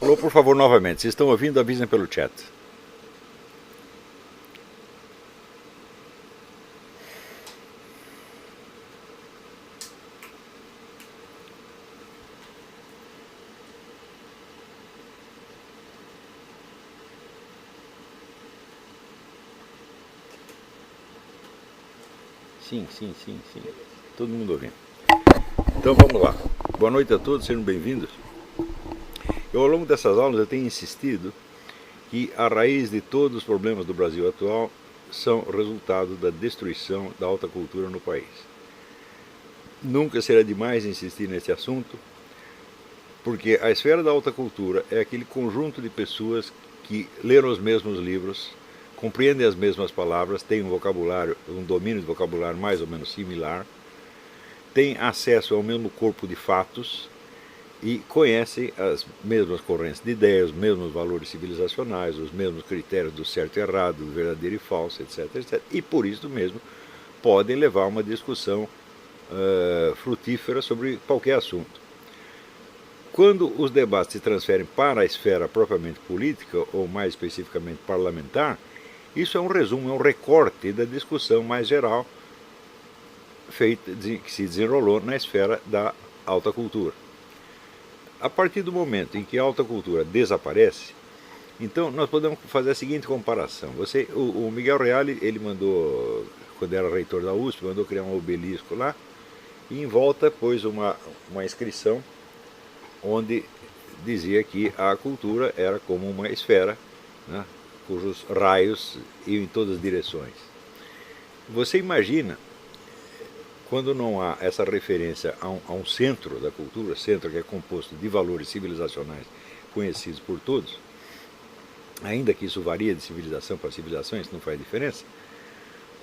Alô, por favor, novamente. Se estão ouvindo, avisem pelo chat. Sim, sim, sim, sim. Todo mundo ouvindo. Então vamos lá. Boa noite a todos, sejam bem-vindos. Ao longo dessas aulas eu tenho insistido que a raiz de todos os problemas do Brasil atual são resultado da destruição da alta cultura no país. Nunca será demais insistir nesse assunto, porque a esfera da alta cultura é aquele conjunto de pessoas que leram os mesmos livros, compreendem as mesmas palavras, têm um vocabulário, um domínio de vocabulário mais ou menos similar, têm acesso ao mesmo corpo de fatos e conhecem as mesmas correntes de ideias, os mesmos valores civilizacionais, os mesmos critérios do certo e errado, do verdadeiro e falso, etc, etc. E por isso mesmo podem levar uma discussão frutífera sobre qualquer assunto. Quando os debates se transferem para a esfera propriamente política, ou mais especificamente parlamentar, isso é um resumo, é um recorte da discussão mais geral que se desenrolou na esfera da alta cultura. A partir do momento em que a alta cultura desaparece, então nós podemos fazer a seguinte comparação. O Miguel Reale, ele mandou, quando era reitor da USP, mandou criar um obelisco lá, e em volta pôs uma inscrição onde dizia que a cultura era como uma esfera, né, cujos raios iam em todas as direções. Você imagina, quando não há essa referência a um centro da cultura, centro que é composto de valores civilizacionais conhecidos por todos, ainda que isso varie de civilização para civilização, isso não faz diferença,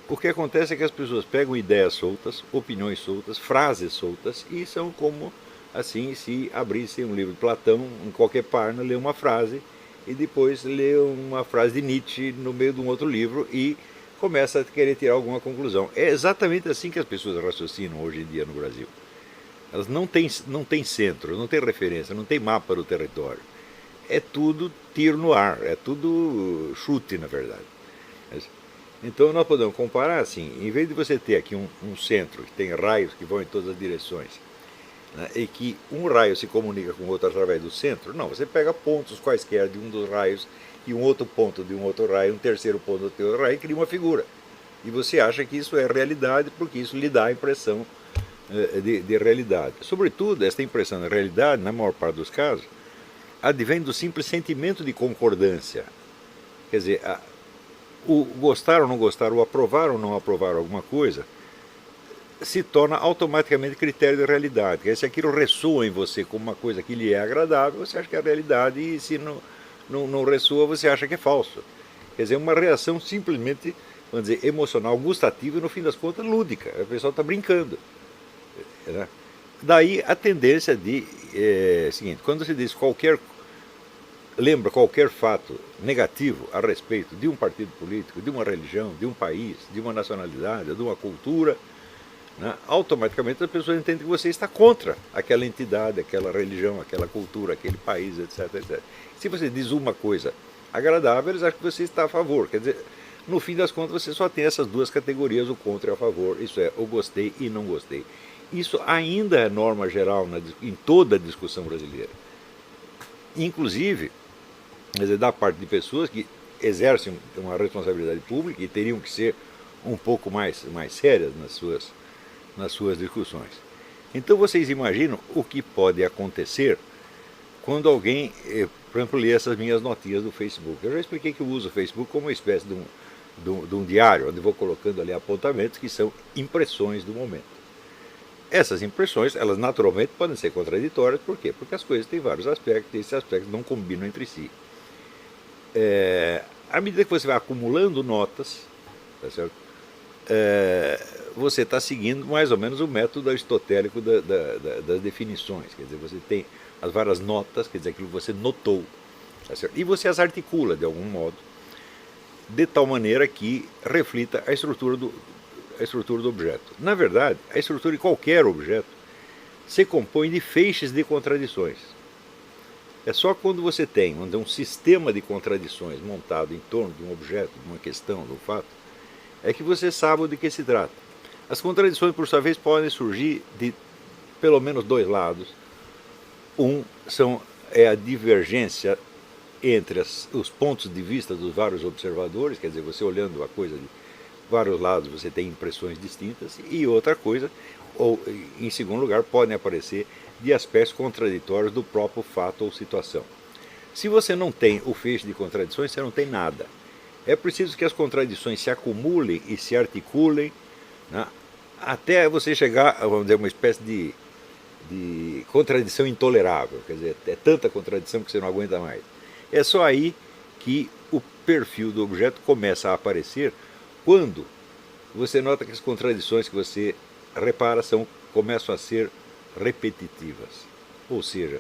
o que acontece é que as pessoas pegam ideias soltas, opiniões soltas, frases soltas, e são como assim se abrissem um livro de Platão, em qualquer página, lê uma frase, e depois lê uma frase de Nietzsche no meio de um outro livro e começa a querer tirar alguma conclusão. É exatamente assim que as pessoas raciocinam hoje em dia no Brasil. Elas não têm centro, não têm referência, não têm mapa do território. É tudo tiro no ar, é tudo chute, na verdade. Então nós podemos comparar assim, em vez de você ter aqui um centro que tem raios que vão em todas as direções, né, e que um raio se comunica com o outro através do centro, não, você pega pontos quaisquer de um dos raios e um outro ponto de um outro raio, um terceiro ponto do outro raio, e cria uma figura. E você acha que isso é realidade porque isso lhe dá a impressão de realidade. Sobretudo, esta impressão de realidade, na maior parte dos casos, advém do simples sentimento de concordância. Quer dizer, o gostar ou não gostar, o aprovar ou não aprovar alguma coisa, se torna automaticamente critério de realidade. Quer dizer, se aquilo ressoa em você como uma coisa que lhe é agradável, você acha que é realidade, e se não ressoa, você acha que é falso. Quer dizer, uma reação simplesmente, vamos dizer, emocional, gustativa e, no fim das contas, lúdica. O pessoal está brincando. Né? Daí a tendência de, seguinte, quando se diz lembra qualquer fato negativo a respeito de um partido político, de uma religião, de um país, de uma nacionalidade, de uma cultura, né, automaticamente as pessoas entendem que você está contra aquela entidade, aquela religião, aquela cultura, aquele país, etc, etc. Se você diz uma coisa agradável, eles acham que você está a favor. Quer dizer, no fim das contas, você só tem essas duas categorias, o contra e a favor. Isso é, o gostei e não gostei. Isso ainda é norma geral em toda a discussão brasileira. Inclusive, quer dizer, da parte de pessoas que exercem uma responsabilidade pública e teriam que ser um pouco mais sérias nas suas discussões. Então vocês imaginam o que pode acontecer quando alguém, por exemplo, lê essas minhas notinhas do Facebook. Eu já expliquei que eu uso o Facebook como uma espécie de um diário, onde vou colocando ali apontamentos que são impressões do momento. Essas impressões, elas naturalmente podem ser contraditórias, por quê? Porque as coisas têm vários aspectos e esses aspectos não combinam entre si. À medida que você vai acumulando notas, tá certo? Você está seguindo mais ou menos o método aristotélico das definições. Quer dizer, você tem as várias notas, quer dizer, aquilo que você notou, tá certo? E você as articula de algum modo, de tal maneira que reflita a estrutura do objeto. Na verdade, a estrutura de qualquer objeto se compõe de feixes de contradições. É só quando você tem um sistema de contradições montado em torno de um objeto, de uma questão, de um fato, é que você sabe de que se trata. As contradições, por sua vez, podem surgir de pelo menos dois lados. É a divergência entre os pontos de vista dos vários observadores, quer dizer, você olhando a coisa de vários lados, você tem impressões distintas, e outra coisa, ou em segundo lugar, podem aparecer de aspectos contraditórios do próprio fato ou situação. Se você não tem o feixe de contradições, você não tem nada. É preciso que as contradições se acumulem e se articulem, né, até você chegar a, vamos dizer, uma espécie de contradição intolerável. Quer dizer, é tanta contradição que você não aguenta mais. É só aí que o perfil do objeto começa a aparecer, quando você nota que as contradições que você repara começam a ser repetitivas. Ou seja,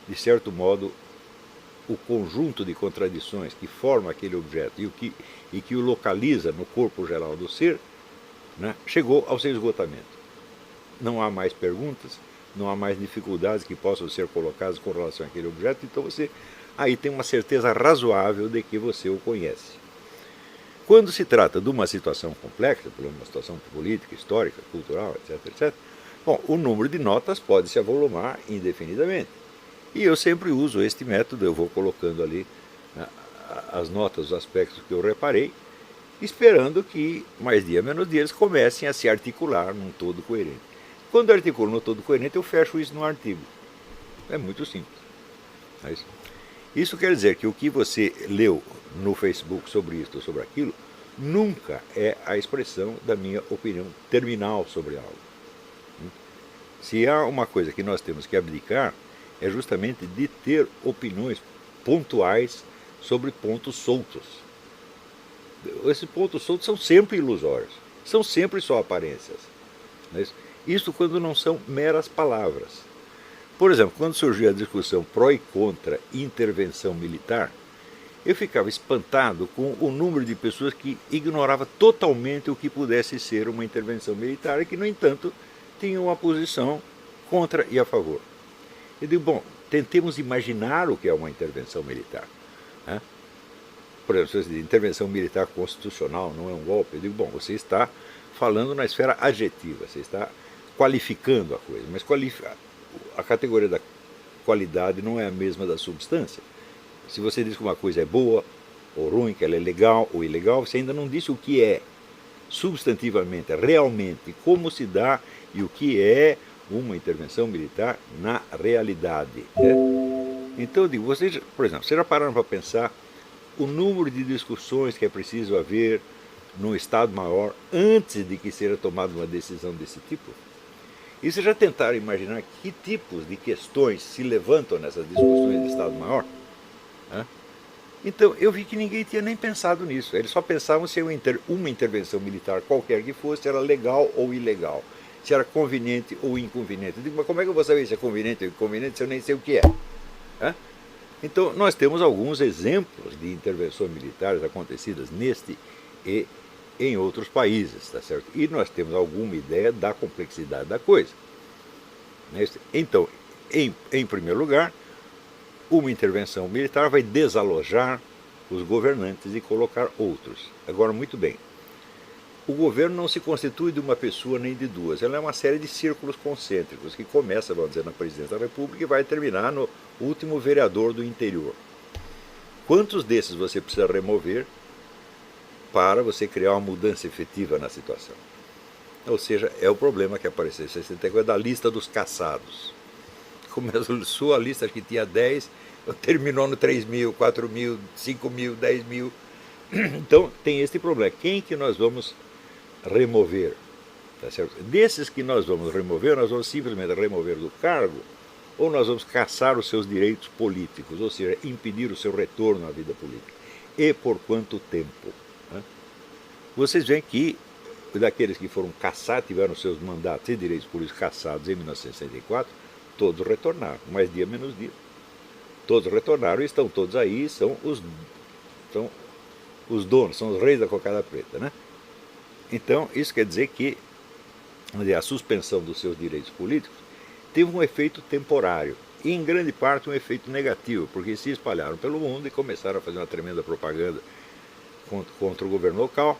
de certo modo, o conjunto de contradições que forma aquele objeto e que o localiza no corpo geral do ser, né, chegou ao seu esgotamento. Não há mais perguntas, não há mais dificuldades que possam ser colocadas com relação àquele objeto, então você aí tem uma certeza razoável de que você o conhece. Quando se trata de uma situação complexa, por exemplo, uma situação política, histórica, cultural, etc., bom, o número de notas pode se avolumar indefinidamente. E eu sempre uso este método, eu vou colocando ali, né, as notas, os aspectos que eu reparei, esperando que, mais dia menos dia, eles comecem a se articular num todo coerente. Quando eu articulo num todo coerente, eu fecho isso num artigo. É muito simples. É isso. Isso quer dizer que o que você leu no Facebook sobre isto ou sobre aquilo nunca é a expressão da minha opinião terminal sobre algo. Se há uma coisa que nós temos que abdicar, é justamente de ter opiniões pontuais sobre pontos soltos. Esses pontos soltos são sempre ilusórios, são sempre só aparências. Isso quando não são meras palavras. Por exemplo, quando surgiu a discussão pró e contra intervenção militar, eu ficava espantado com o número de pessoas que ignorava totalmente o que pudesse ser uma intervenção militar e que, no entanto, tinham uma posição contra e a favor. Eu digo, bom, tentemos imaginar o que é uma intervenção militar. Né? Por exemplo, se intervenção militar constitucional não é um golpe, eu digo, bom, você está falando na esfera adjetiva, você está qualificando a coisa, mas a categoria da qualidade não é a mesma da substância. Se você diz que uma coisa é boa ou ruim, que ela é legal ou ilegal, você ainda não disse o que é substantivamente, realmente, como se dá e o que é uma intervenção militar na realidade. Né? Então, eu digo, vocês, por exemplo, vocês já pararam para pensar o número de discussões que é preciso haver no Estado-Maior antes de que seja tomada uma decisão desse tipo? E vocês já tentaram imaginar que tipos de questões se levantam nessas discussões de Estado-Maior? Então, eu vi que ninguém tinha nem pensado nisso. Eles só pensavam se uma intervenção militar qualquer que fosse era legal ou ilegal, se era conveniente ou inconveniente. Eu digo, mas como é que eu vou saber se é conveniente ou inconveniente se eu nem sei o que é? Então, nós temos alguns exemplos de intervenções militares acontecidas neste e em outros países, tá certo? E nós temos alguma ideia da complexidade da coisa. Então, em primeiro lugar, uma intervenção militar vai desalojar os governantes e colocar outros. Agora, muito bem, o governo não se constitui de uma pessoa nem de duas, ela é uma série de círculos concêntricos que começa, vamos dizer, na presidência da República e vai terminar no último vereador do interior. Quantos desses você precisa remover para você criar uma mudança efetiva na situação? Ou seja, é o problema que apareceu em 64 da lista dos caçados. Começou a lista que tinha 10, terminou no 3 mil, 4 mil, 5 mil, 10 mil. Então tem esse problema. Quem que nós vamos remover? Tá certo? Desses que nós vamos remover, nós vamos simplesmente remover do cargo ou nós vamos caçar os seus direitos políticos, ou seja, impedir o seu retorno à vida política. E por quanto tempo? Vocês veem que daqueles que foram caçados, tiveram seus mandatos e direitos políticos cassados em 1964, todos retornaram, mais dia menos dia. Todos retornaram e estão todos aí, são os donos, são os reis da cocada preta, né? Então, isso quer dizer que a suspensão dos seus direitos políticos teve um efeito temporário e em grande parte um efeito negativo, porque se espalharam pelo mundo e começaram a fazer uma tremenda propaganda contra o governo local.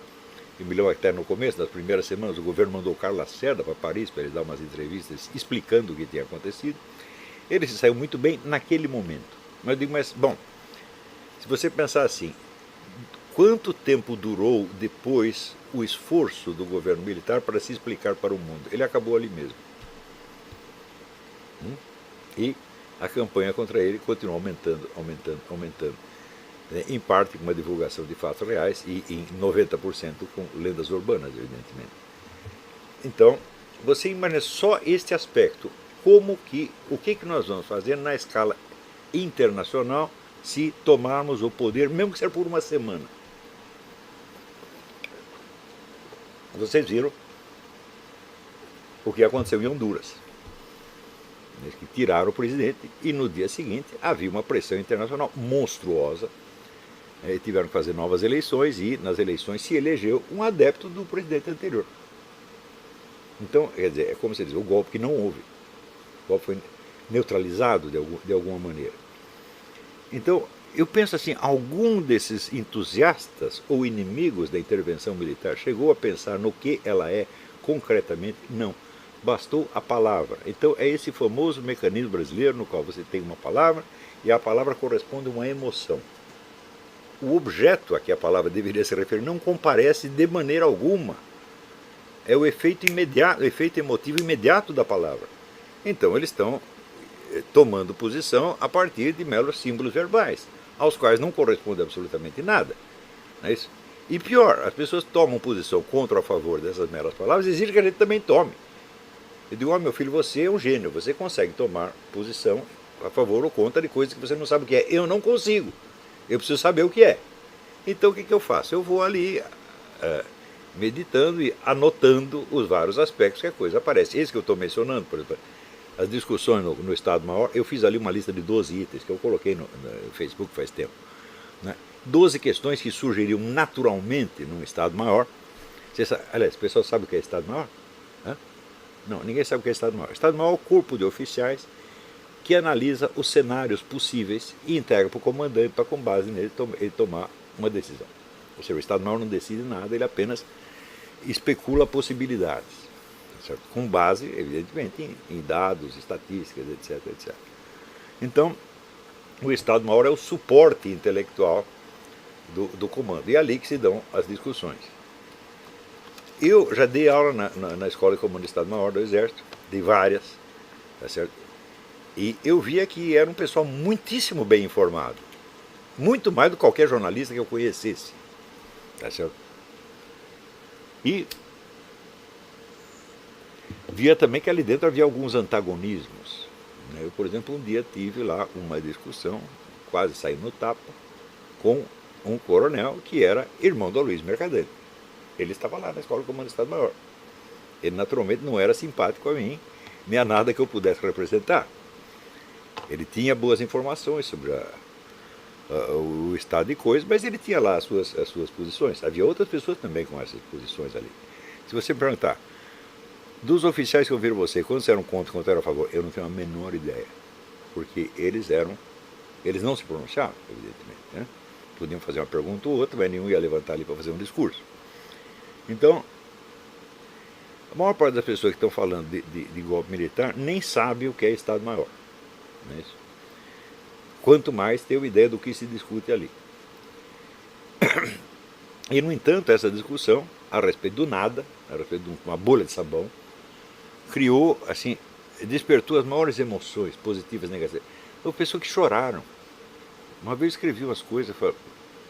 Eu me lembro até no começo, das primeiras semanas, o governo mandou o Carlos Lacerda para Paris para ele dar umas entrevistas explicando o que tinha acontecido. Ele se saiu muito bem naquele momento. Mas eu digo, bom, se você pensar assim, quanto tempo durou depois o esforço do governo militar para se explicar para o mundo? Ele acabou ali mesmo. E a campanha contra ele continuou aumentando. Em parte com uma divulgação de fatos reais e em 90% com lendas urbanas, evidentemente. Então, você imagina só este aspecto, o que nós vamos fazer na escala internacional se tomarmos o poder, mesmo que seja por uma semana. Vocês viram o que aconteceu em Honduras. Que tiraram o presidente e no dia seguinte havia uma pressão internacional monstruosa. Tiveram que fazer novas eleições e nas eleições se elegeu um adepto do presidente anterior. Então, quer dizer, é como se diz, o golpe que não houve. O golpe foi neutralizado de alguma maneira. Então, eu penso assim, algum desses entusiastas ou inimigos da intervenção militar chegou a pensar no que ela é concretamente? Não. Bastou a palavra. Então, é esse famoso mecanismo brasileiro no qual você tem uma palavra e a palavra corresponde a uma emoção. O objeto a que a palavra deveria se referir não comparece de maneira alguma. É o efeito imediato, o efeito emotivo imediato da palavra. Então eles estão tomando posição a partir de meros símbolos verbais, aos quais não corresponde absolutamente nada. Não é isso? E pior, as pessoas tomam posição contra ou a favor dessas meras palavras e exigem que a gente também tome. Eu digo, meu filho, você é um gênio, você consegue tomar posição a favor ou contra de coisas que você não sabe o que é. Eu não consigo. Eu preciso saber o que é. Então o que eu faço? Eu vou ali meditando e anotando os vários aspectos que a coisa aparece. Esse que eu estou mencionando, por exemplo, as discussões no Estado-Maior, eu fiz ali uma lista de 12 itens que eu coloquei no Facebook faz tempo. Né? 12 questões que surgiriam naturalmente num Estado-Maior. Aliás, o pessoal sabe o que é Estado-Maior? Não, ninguém sabe o que é Estado-Maior. Estado-Maior é o corpo de oficiais que analisa os cenários possíveis e entrega para o comandante para, com base nele, ele tomar uma decisão. Ou seja, o Estado-Maior não decide nada, ele apenas especula possibilidades, certo? Com base, evidentemente, em dados, estatísticas, etc, etc. Então, o Estado-Maior é o suporte intelectual do comando, e é ali que se dão as discussões. Eu já dei aula na Escola de Comando do Estado-Maior do Exército, dei várias, tá certo? E eu via que era um pessoal muitíssimo bem informado. Muito mais do que qualquer jornalista que eu conhecesse. Tá certo? E via também que ali dentro havia alguns antagonismos. Eu, por exemplo, um dia tive lá uma discussão, quase saí no tapa, com um coronel que era irmão do Luiz Mercadante. Ele estava lá na Escola de Comando do Estado-Maior. Ele naturalmente não era simpático a mim, nem a nada que eu pudesse representar. Ele tinha boas informações sobre o estado de coisas, mas ele tinha lá as suas posições. Havia outras pessoas também com essas posições ali. Se você perguntar, dos oficiais que ouviram você, quantos eram contra e quantos eram a favor? Eu não tenho a menor ideia. Porque eles não se pronunciavam, evidentemente. Né? Podiam fazer uma pergunta ou outra, mas nenhum ia levantar ali para fazer um discurso. Então, a maior parte das pessoas que estão falando de golpe militar nem sabe o que é Estado-Maior. Não é isso? Quanto mais ter uma ideia do que se discute ali. E, no entanto, essa discussão, a respeito do nada, a respeito de uma bolha de sabão, criou, assim, despertou as maiores emoções, positivas e negativas. Houve pessoas que choraram. Uma vez eu escrevi umas coisas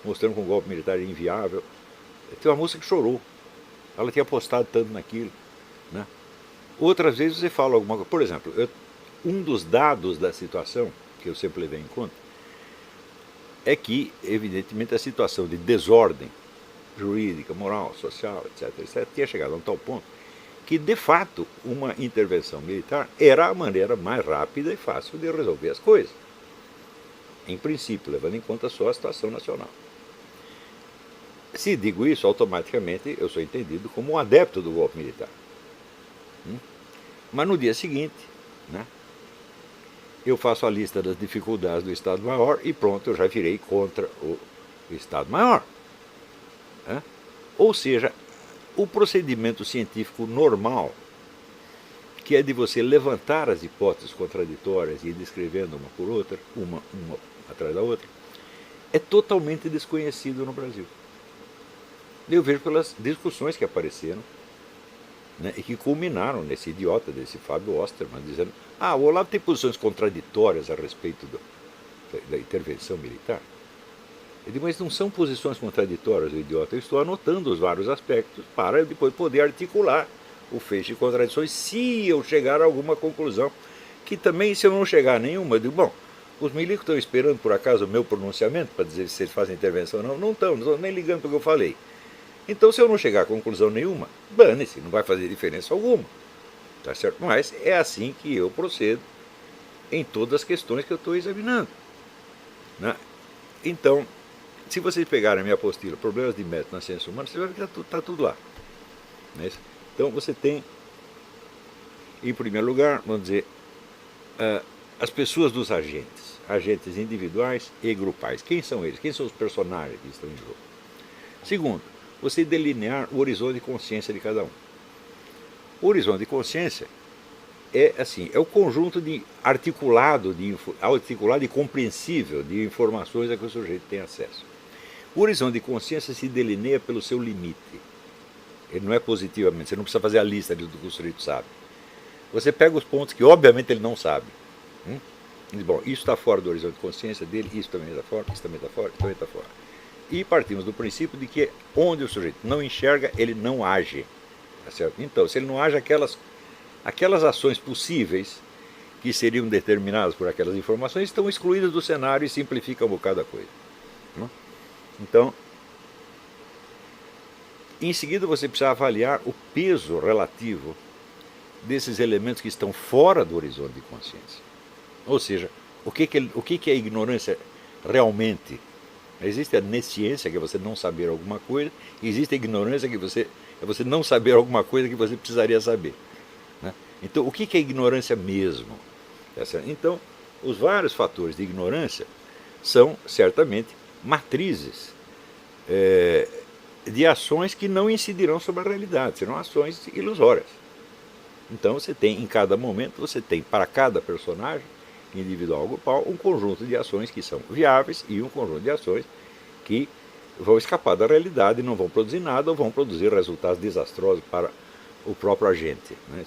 mostrando que um golpe militar era inviável. Tem uma moça que chorou. Ela tinha apostado tanto naquilo. Né? Outras vezes você fala alguma coisa. Por exemplo, um dos dados da situação, que eu sempre levei em conta, é que, evidentemente, a situação de desordem jurídica, moral, social, etc., tinha chegado a um tal ponto que, de fato, uma intervenção militar era a maneira mais rápida e fácil de resolver as coisas. Em princípio, levando em conta só a situação nacional. Se digo isso, automaticamente eu sou entendido como um adepto do golpe militar. Mas no dia seguinte, né, eu faço a lista das dificuldades do Estado-Maior e pronto, eu já virei contra o Estado-Maior. Ou seja, o procedimento científico normal, que é de você levantar as hipóteses contraditórias e ir descrevendo uma por outra, uma atrás da outra, é totalmente desconhecido no Brasil. Eu vejo pelas discussões que apareceram, né, e que culminaram nesse idiota desse Fábio Osterman, dizendo: o Olavo tem posições contraditórias a respeito da intervenção militar. Eu digo: mas não são posições contraditórias, o idiota. Eu estou anotando os vários aspectos para eu depois poder articular o feixe de contradições se eu chegar a alguma conclusão. Que também, se eu não chegar a nenhuma, eu digo: bom, os milicos estão esperando por acaso o meu pronunciamento para dizer se eles fazem intervenção ou não? Não estão nem ligando para o que eu falei. Então, se eu não chegar a conclusão nenhuma, dane-se, não vai fazer diferença alguma. Tá certo? Mas é assim que eu procedo em todas as questões que eu estou examinando. Né? Então, se vocês pegarem a minha apostila, Problemas de Método na Ciência Humana, você vai ver que está tudo lá. Não é isso? Então, você tem, em primeiro lugar, vamos dizer, as pessoas dos agentes, agentes individuais e grupais. Quem são eles? Quem são os personagens que estão em jogo? Segundo, você delinear o horizonte de consciência de cada um. O horizonte de consciência é assim, é o conjunto de articulado e compreensível de informações a que o sujeito tem acesso. O horizonte de consciência se delineia pelo seu limite. Ele não é positivamente, você não precisa fazer a lista do que o sujeito sabe. Você pega os pontos que obviamente ele não sabe. Bom, isso está fora do horizonte de consciência dele, isso também está fora, isso também está fora, isso também está fora. E partimos do princípio de que onde o sujeito não enxerga, ele não age. Tá certo? Então, se ele não age, aquelas ações possíveis que seriam determinadas por aquelas informações estão excluídas do cenário e simplificam um bocado a coisa. Então, em seguida você precisa avaliar o peso relativo desses elementos que estão fora do horizonte de consciência. Ou seja, o que é a ignorância realmente? Existe a nesciência, que é você não saber alguma coisa, e existe a ignorância, que é você não saber alguma coisa que você precisaria saber. Né? Então, o que é ignorância mesmo? Então, os vários fatores de ignorância são, certamente, matrizes de ações que não incidirão sobre a realidade, serão ações ilusórias. Então, você tem, em cada momento, você tem, para cada personagem, individual ou grupal, um conjunto de ações que são viáveis e um conjunto de ações que vão escapar da realidade e não vão produzir nada ou vão produzir resultados desastrosos para o próprio agente. Né?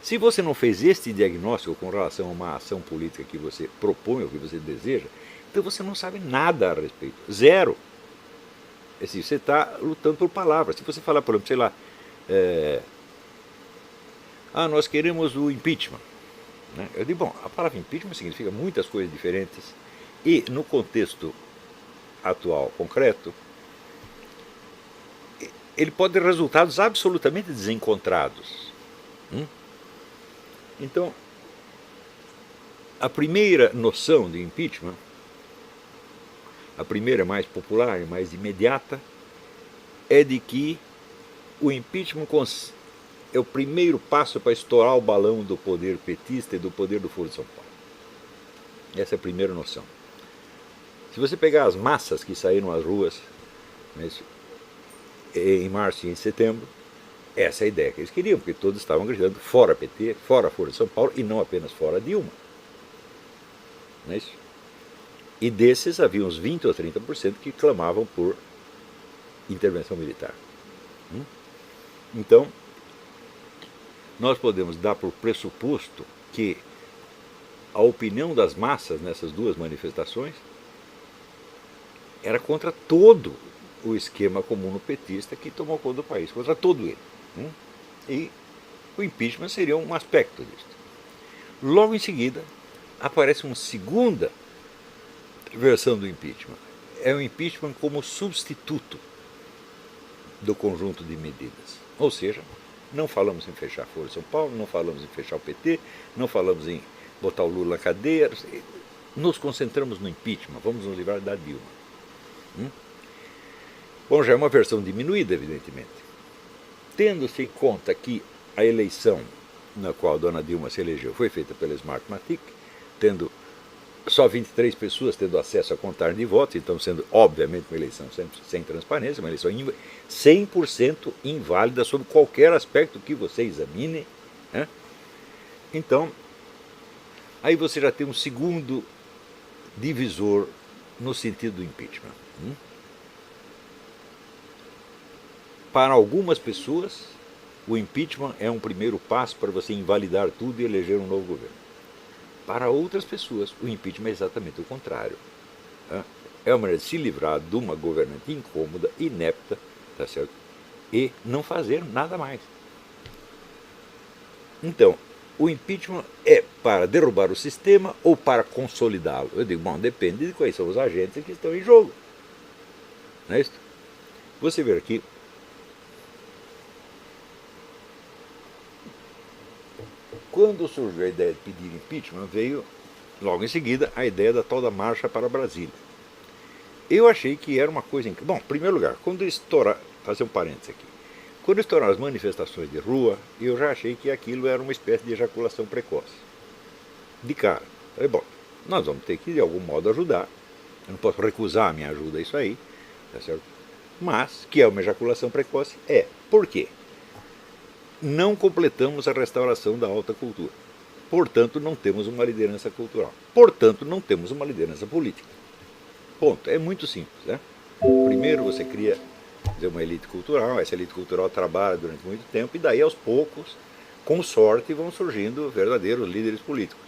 Se você não fez este diagnóstico com relação a uma ação política que você propõe ou que você deseja, então você não sabe nada a respeito. Zero. Assim, você está lutando por palavras. Se você falar, por exemplo, sei lá, nós queremos o impeachment. Né? Eu digo, bom, a palavra impeachment significa muitas coisas diferentes e, no contexto atual, concreto, ele pode ter resultados absolutamente desencontrados. Então, a primeira noção de impeachment, a primeira mais popular e mais imediata, é de que o impeachment é o primeiro passo para estourar o balão do poder petista e do poder do Foro de São Paulo. Essa é a primeira noção. Se você pegar as massas que saíram às ruas, né, em março e em setembro, essa é a ideia que eles queriam, porque todos estavam gritando fora PT, fora Foro de São Paulo e não apenas fora Dilma. Não é isso? E desses havia uns 20 ou 30% que clamavam por intervenção militar. Então, nós podemos dar por pressuposto que a opinião das massas nessas duas manifestações era contra todo o esquema comuno-petista que tomou conta do país, contra todo ele. E o impeachment seria um aspecto disso. Logo em seguida, aparece uma segunda versão do impeachment. É o impeachment como substituto do conjunto de medidas. Ou seja, não falamos em fechar a Folha de São Paulo, não falamos em fechar o PT, não falamos em botar o Lula na cadeia, nos concentramos no impeachment, vamos nos livrar da Dilma. Bom, já é uma versão diminuída, evidentemente. Tendo-se em conta que a eleição na qual a dona Dilma se elegeu foi feita pela Smartmatic, tendo só 23 pessoas tendo acesso à contagem de votos, então sendo, obviamente, uma eleição sem transparência, uma eleição 100% inválida sob qualquer aspecto que você examine, né? Então, aí você já tem um segundo divisor no sentido do impeachment. Para algumas pessoas, o impeachment é um primeiro passo para você invalidar tudo e eleger um novo governo. Para outras pessoas, o impeachment é exatamente o contrário. É uma maneira de se livrar de uma governante incômoda, inepta, tá certo? E não fazer nada mais. Então, o impeachment é para derrubar o sistema ou para consolidá-lo? Eu digo, bom, depende de quais são os agentes que estão em jogo. Não é isso? Você vê aqui. Quando surgiu a ideia de pedir impeachment, veio logo em seguida a ideia da tal da marcha para Brasília. Eu achei que era uma coisa... Bom, em primeiro lugar, quando estourar... Fazer um parênteses aqui. Quando estouraram as manifestações de rua, eu já achei que aquilo era uma espécie de ejaculação precoce. De cara. Falei, bom, nós vamos ter que de algum modo ajudar. Eu não posso recusar a minha ajuda a isso aí, tá certo? Mas, que é uma ejaculação precoce, é. Por quê? Não completamos a restauração da alta cultura. Portanto, não temos uma liderança cultural. Portanto, não temos uma liderança política. Ponto. É muito simples, né? Primeiro você cria uma elite cultural, essa elite cultural trabalha durante muito tempo e daí aos poucos, com sorte, vão surgindo verdadeiros líderes políticos.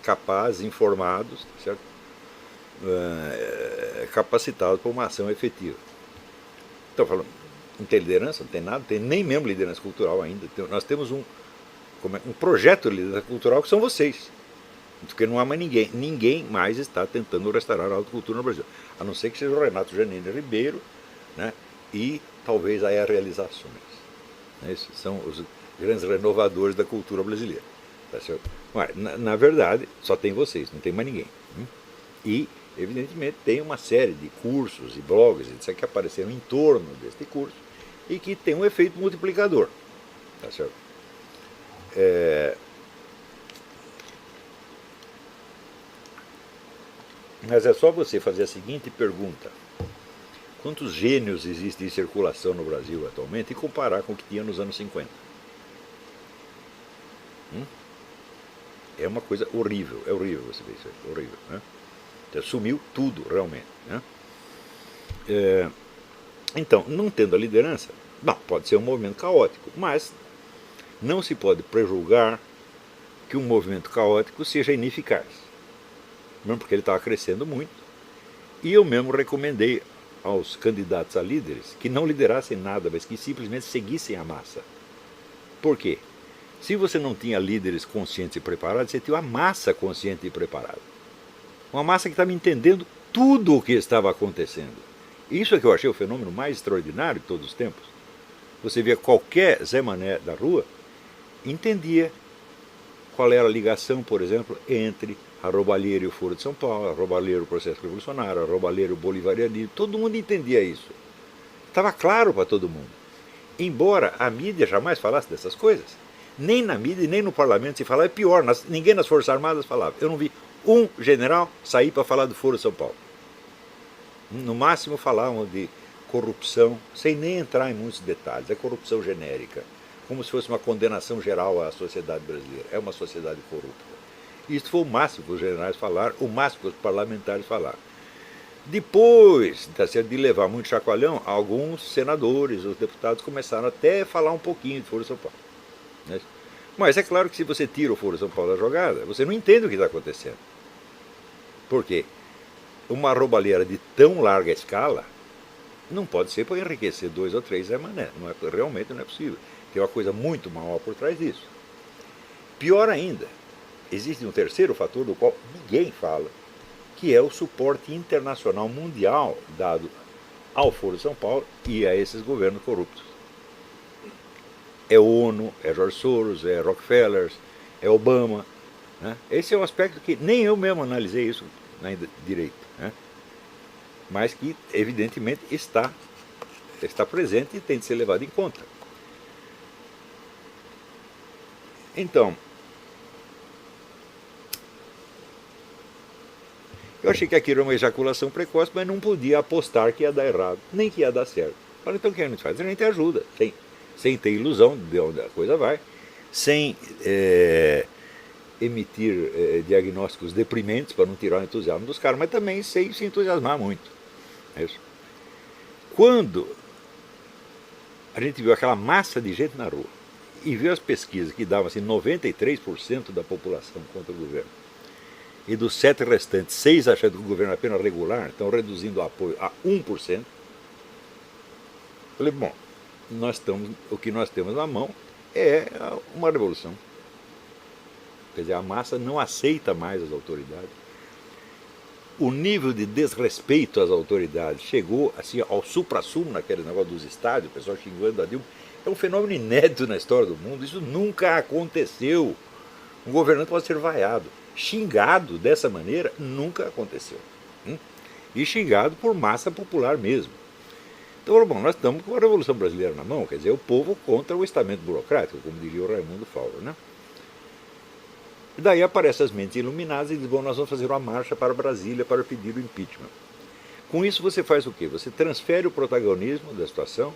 Capazes, informados, certo? Capacitados para uma ação efetiva. Então, falando, não tem liderança, não tem nada, não tem nem mesmo liderança cultural ainda. Nós temos um projeto de liderança cultural que são vocês. Porque não há mais ninguém. Ninguém mais está tentando restaurar a alta cultura no Brasil. A não ser que seja o Renato Janine Ribeiro, né, e talvez aí as realizações. Esses são os grandes renovadores da cultura brasileira. Tá certo? Mas, na verdade, só tem vocês, não tem mais ninguém. E, evidentemente, tem uma série de cursos e blogs etc., que apareceram em torno deste curso e que tem um efeito multiplicador. Tá certo? Mas é só você fazer a seguinte pergunta: quantos gênios existem em circulação no Brasil atualmente e comparar com o que tinha nos anos 50? É uma coisa horrível, é horrível você ver isso aí, horrível, né? Sumiu tudo realmente, né? Então, não tendo a liderança, não, pode ser um movimento caótico, mas não se pode prejulgar que um movimento caótico seja ineficaz, mesmo porque ele estava crescendo muito, e eu mesmo recomendei aos candidatos a líderes que não liderassem nada, mas que simplesmente seguissem a massa. Por quê? Se você não tinha líderes conscientes e preparados, você tinha uma massa consciente e preparada. Uma massa que estava entendendo tudo o que estava acontecendo. Isso é que eu achei o fenômeno mais extraordinário de todos os tempos. Você via qualquer Zé Mané da rua, entendia qual era a ligação, por exemplo, entre a roubalheira e o Foro de São Paulo, a roubalheira e o processo revolucionário, a roubalheira e o bolivarianismo. Todo mundo entendia isso. Estava claro para todo mundo. Embora a mídia jamais falasse dessas coisas. Nem na mídia, nem no parlamento se falava. É pior, ninguém nas Forças Armadas falava. Eu não vi um general sair para falar do Foro de São Paulo. No máximo falavam de corrupção, sem nem entrar em muitos detalhes. É corrupção genérica, como se fosse uma condenação geral à sociedade brasileira. É uma sociedade corrupta. Isso foi o máximo que os generais falaram, o máximo que os parlamentares falaram. Depois de levar muito chacoalhão, alguns senadores, os deputados começaram até a falar um pouquinho de Foro de São Paulo. Mas é claro que se você tira o Foro de São Paulo da jogada, você não entende o que está acontecendo. Por quê? Uma roubalheira de tão larga escala não pode ser para enriquecer 2 ou 3 Zé Mané. Realmente não é possível. Tem uma coisa muito maior por trás disso. Pior ainda, existe um terceiro fator do qual ninguém fala, que é o suporte internacional mundial dado ao Foro de São Paulo e a esses governos corruptos. É ONU, é George Soros, é Rockefeller, é Obama. Né? Esse é um aspecto que nem eu mesmo analisei isso direito. Né? Mas que, evidentemente, está presente e tem de ser levado em conta. Então, Eu achei que aquilo era uma ejaculação precoce, mas não podia apostar que ia dar errado, nem que ia dar certo. Falei, então o que a gente faz? A gente ajuda, sem ter ilusão de onde a coisa vai, sem emitir diagnósticos deprimentes para não tirar o entusiasmo dos caras, mas também sem se entusiasmar muito. É isso. Quando a gente viu aquela massa de gente na rua e viu as pesquisas que davam assim, 93% da população contra o governo, e dos 7 restantes, 6 achando que o governo é apenas regular, estão reduzindo o apoio a 1%, falei, bom, o que nós temos na mão é uma revolução. Quer dizer, a massa não aceita mais as autoridades. O nível de desrespeito às autoridades chegou assim, ao supra-sumo naquele negócio dos estádios, o pessoal xingando a Dilma. É um fenômeno inédito na história do mundo, isso nunca aconteceu. Um governante pode ser vaiado. Xingado dessa maneira nunca aconteceu. E xingado por massa popular mesmo. Então, bom, nós estamos com a Revolução Brasileira na mão, quer dizer, o povo contra o estamento burocrático, como diria o Raimundo Fowler, né? E daí aparecem as mentes iluminadas e dizem, bom, nós vamos fazer uma marcha para Brasília para pedir o impeachment. Com isso você faz o quê? Você transfere o protagonismo da situação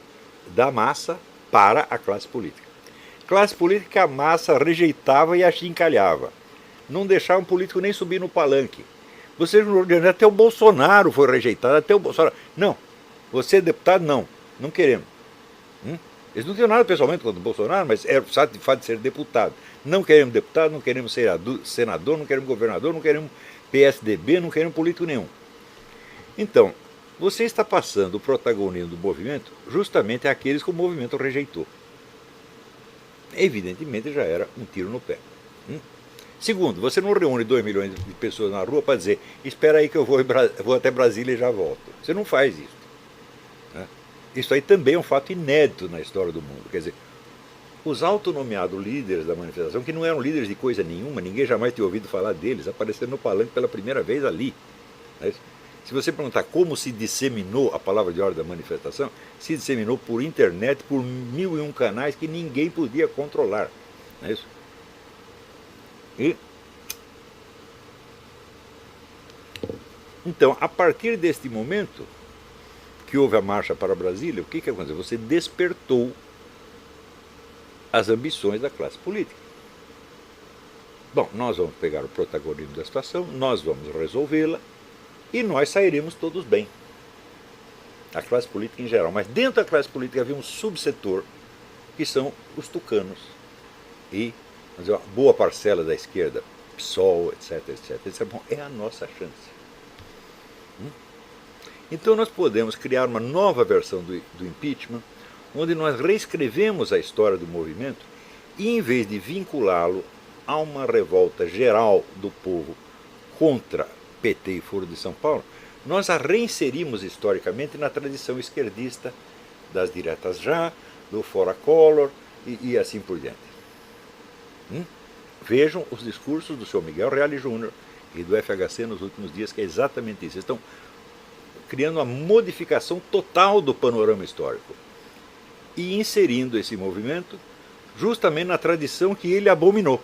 da massa para a classe política. Classe política que a massa rejeitava e achincalhava. Não deixava um político nem subir no palanque. Você, até o Bolsonaro foi rejeitado, até o Bolsonaro. Não, você é deputado? Não, não queremos. Eles não tinham nada pessoalmente contra o Bolsonaro, mas é o fato de ser deputado. Não queremos deputado, não queremos senador, não queremos governador, não queremos PSDB, não queremos político nenhum. Então, você está passando o protagonismo do movimento justamente àqueles que o movimento rejeitou. Evidentemente já era um tiro no pé. Segundo, você não reúne 2 milhões de pessoas na rua para dizer, espera aí que eu vou até Brasília e já volto. Você não faz isso. Isso aí também é um fato inédito na história do mundo. Quer dizer, os autonomeados líderes da manifestação, que não eram líderes de coisa nenhuma, ninguém jamais tinha ouvido falar deles, apareceram no palanque pela primeira vez ali. Se você perguntar como se disseminou a palavra de ordem da manifestação, se disseminou por internet, por 1001 canais que ninguém podia controlar. Não é isso? Então, a partir deste momento que houve a marcha para Brasília, o que aconteceu? Você despertou as ambições da classe política. Bom, nós vamos pegar o protagonismo da situação, nós vamos resolvê-la e nós sairemos todos bem. A classe política em geral. Mas dentro da classe política havia um subsetor que são os tucanos e, vamos dizer, uma boa parcela da esquerda, PSOL, etc, etc. Isso é bom, é a nossa chance. Então nós podemos criar uma nova versão do impeachment, onde nós reescrevemos a história do movimento e, em vez de vinculá-lo a uma revolta geral do povo contra PT e Foro de São Paulo, nós a reinserimos historicamente na tradição esquerdista das diretas já, do Fora Collor e assim por diante. Vejam os discursos do Sr. Miguel Reale Júnior e do FHC nos últimos dias, que é exatamente isso. Eles estão criando uma modificação total do panorama histórico e inserindo esse movimento justamente na tradição que ele abominou.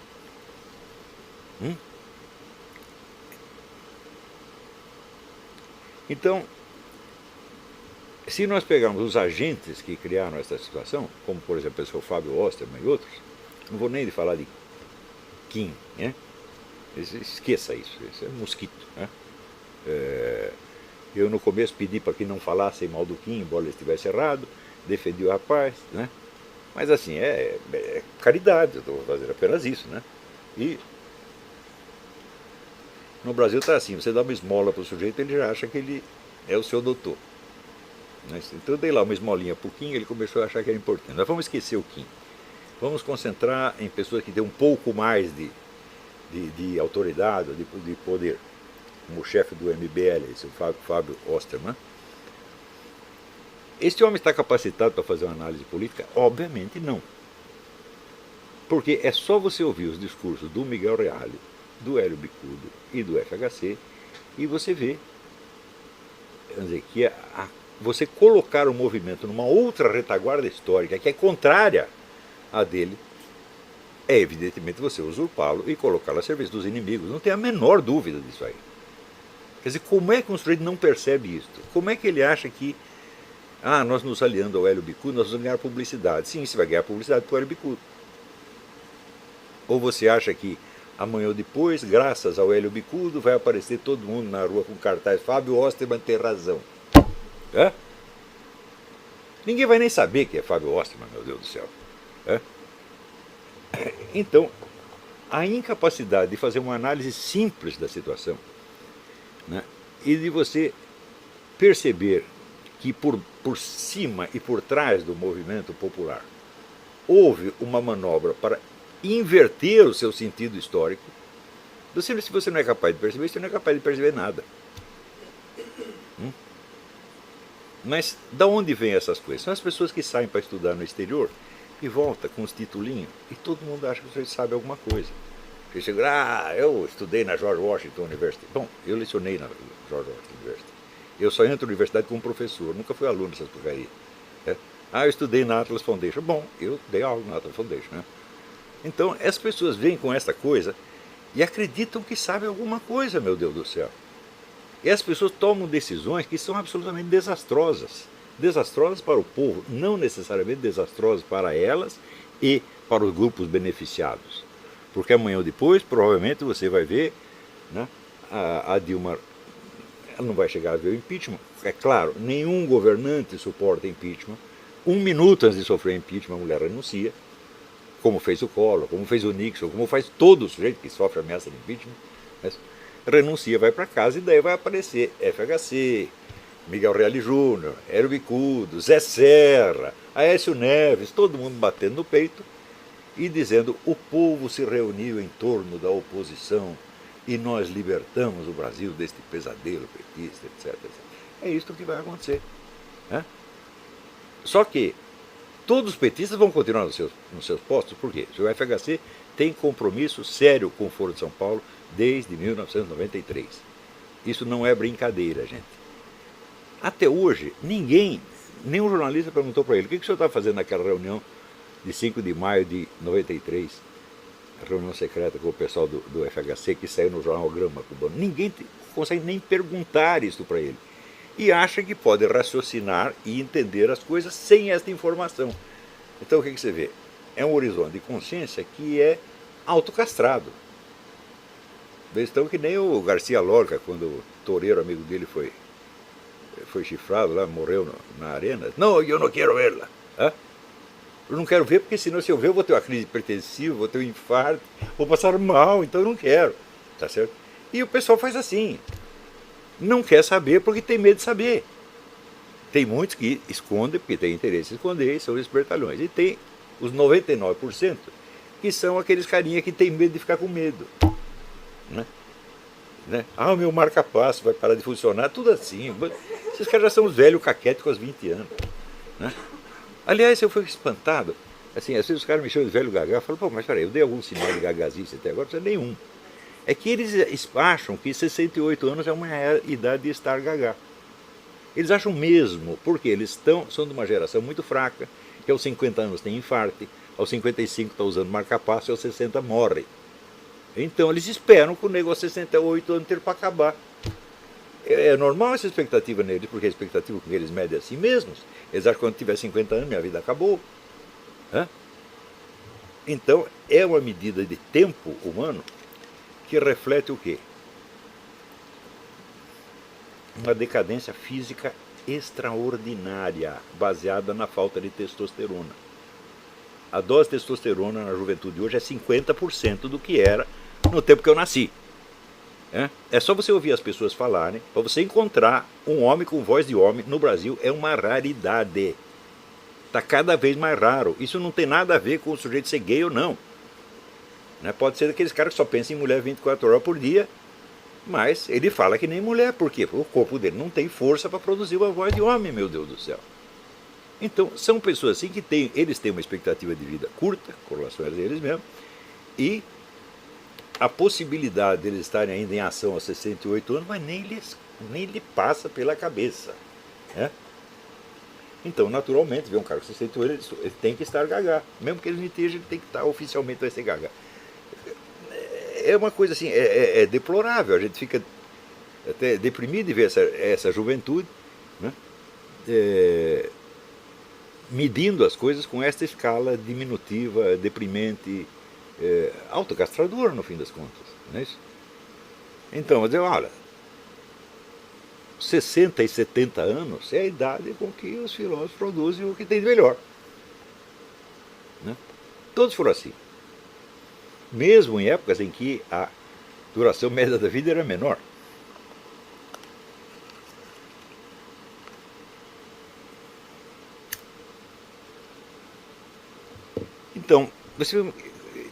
Então, se nós pegarmos os agentes que criaram essa situação, como por exemplo o Fábio Osterman e outros, não vou nem falar de Kim, né? Esqueça isso é mosquito, né? Eu no começo pedi para que não falassem mal do Kim, embora ele estivesse errado, defendi o rapaz, né? Mas assim, é caridade, eu estou fazendo apenas isso, né? E no Brasil está assim, você dá uma esmola para o sujeito, ele já acha que ele é o seu doutor. Então eu dei lá uma esmolinha para o Kim, ele começou a achar que era importante. Nós vamos esquecer o Kim. Vamos concentrar em pessoas que têm um pouco mais de autoridade, de poder, como o chefe do MBL, esse Fábio Osterman. Este homem está capacitado para fazer uma análise política? Obviamente não. Porque é só você ouvir os discursos do Miguel Reale, do Hélio Bicudo e do FHC, e você vê, vamos dizer, que você colocar o movimento numa outra retaguarda histórica que é contrária à dele, é evidentemente você usurpá-lo e colocá-lo a serviço dos inimigos. Não tem a menor dúvida disso aí. Quer dizer, como é que um sujeito não percebe isso? Como é que ele acha que, nós nos aliando ao Hélio Bicudo, nós vamos ganhar publicidade? Sim, você vai ganhar publicidade para o Hélio Bicudo. Ou você acha que amanhã ou depois, graças ao Hélio Bicudo, vai aparecer todo mundo na rua com cartaz Fábio Osterman tem razão? É? Ninguém vai nem saber que é Fábio Osterman, meu Deus do céu. É? Então, a incapacidade de fazer uma análise simples da situação, né, e de você perceber que por cima e por trás do movimento popular houve uma manobra para inverter o seu sentido histórico. Se você não é capaz de perceber, você não é capaz de perceber nada. Mas da onde vêm essas coisas? São as pessoas que saem para estudar no exterior e voltam com os titulinhos e todo mundo acha que você sabe alguma coisa. Você chega, eu estudei na George Washington University. Bom, eu lecionei na George Washington University. Eu só entro na universidade como professor, nunca fui aluno dessas porcarias. Eu estudei na Atlas Foundation. Bom, eu dei aula na Atlas Foundation, né? Então, as pessoas vêm com essa coisa e acreditam que sabem alguma coisa, meu Deus do céu. E as pessoas tomam decisões que são absolutamente desastrosas. Desastrosas para o povo, não necessariamente desastrosas para elas e para os grupos beneficiados. Porque amanhã ou depois, provavelmente, você vai ver, né, a Dilma, ela não vai chegar a ver o impeachment. É claro, nenhum governante suporta impeachment. 1 minuto antes de sofrer impeachment, a mulher renuncia, como fez o Collor, como fez o Nixon, como faz todo sujeito que sofre ameaça de impeachment. Mas renuncia, vai para casa e daí vai aparecer FHC, Miguel Reale Júnior, Hélio Bicudo, Zé Serra, Aécio Neves, todo mundo batendo no peito e dizendo: o povo se reuniu em torno da oposição e nós libertamos o Brasil deste pesadelo petista, etc. É isso que vai acontecer. Né? Só que todos os petistas vão continuar nos seus postos, por quê? O FHC tem compromisso sério com o Foro de São Paulo desde 1993. Isso não é brincadeira, gente. Até hoje, nenhum jornalista perguntou para ele: o que o senhor está fazendo naquela reunião de 5 de maio de 93? A reunião secreta com o pessoal do FHC que saiu no jornal Grama Cubano. Ninguém consegue nem perguntar isso para ele. E acha que pode raciocinar e entender as coisas sem esta informação. Então o que você vê? É um horizonte de consciência que é autocastrado. Eles estão que nem o Garcia Lorca, quando o toureiro amigo dele foi chifrado lá, morreu na arena. Não, eu não quero vê-la. Eu não quero ver porque senão se eu ver eu vou ter uma crise hipertensiva, vou ter um infarto, vou passar mal, então eu não quero. Tá certo? E o pessoal faz assim. Não quer saber porque tem medo de saber. Tem muitos que escondem porque tem interesse em esconder, são espertalhões. E tem os 99% que são aqueles carinha que tem medo de ficar com medo. Né? O meu marca-passo vai parar de funcionar, tudo assim. Esses caras já são os velhos caquéticos aos 20 anos. Né? Aliás, eu fui espantado. Assim, às vezes os caras me chamam de velho gaga. Eu falo: pô, mas peraí, eu dei algum sinal de gagazice até agora? Não precisa nenhum. É que eles acham que 68 anos é uma idade de estar gaga. Eles acham mesmo, porque eles são de uma geração muito fraca, que aos 50 anos tem infarto, aos 55 está usando marca-passo e aos 60 morre. Então eles esperam que o negócio aos 68 anos ter para acabar. É normal essa expectativa neles, porque a expectativa que eles medem é assim mesmos. Eles acham que quando tiver 50 anos minha vida acabou. Então é uma medida de tempo humano que reflete o quê? Uma decadência física extraordinária, baseada na falta de testosterona. A dose de testosterona na juventude hoje é 50% do que era no tempo que eu nasci. É só você ouvir as pessoas falarem, para você encontrar um homem com voz de homem no Brasil é uma raridade. Está cada vez mais raro. Isso não tem nada a ver com o sujeito ser gay ou não. Pode ser daqueles caras que só pensam em mulher 24 horas por dia, mas ele fala que nem mulher. Por quê? Porque o corpo dele não tem força para produzir uma voz de homem, meu Deus do céu. Então, são pessoas assim que eles têm uma expectativa de vida curta, com relação a eles mesmos, e a possibilidade de eles estarem ainda em ação aos 68 anos, mas nem lhe passa pela cabeça. Então, naturalmente, ver um cara com 68 anos, ele tem que estar gaga. Mesmo que ele não esteja, ele tem que estar oficialmente vai ser gaga. É uma coisa assim, é deplorável. A gente fica até deprimido de ver essa juventude, né, medindo as coisas com esta escala diminutiva, deprimente, autocastradora no fim das contas. Não é isso? Então, eu dizer, olha, 60 e 70 anos é a idade com que os filósofos produzem o que tem de melhor. Né? Todos foram assim. Mesmo em épocas em que a duração média da vida era menor. Então,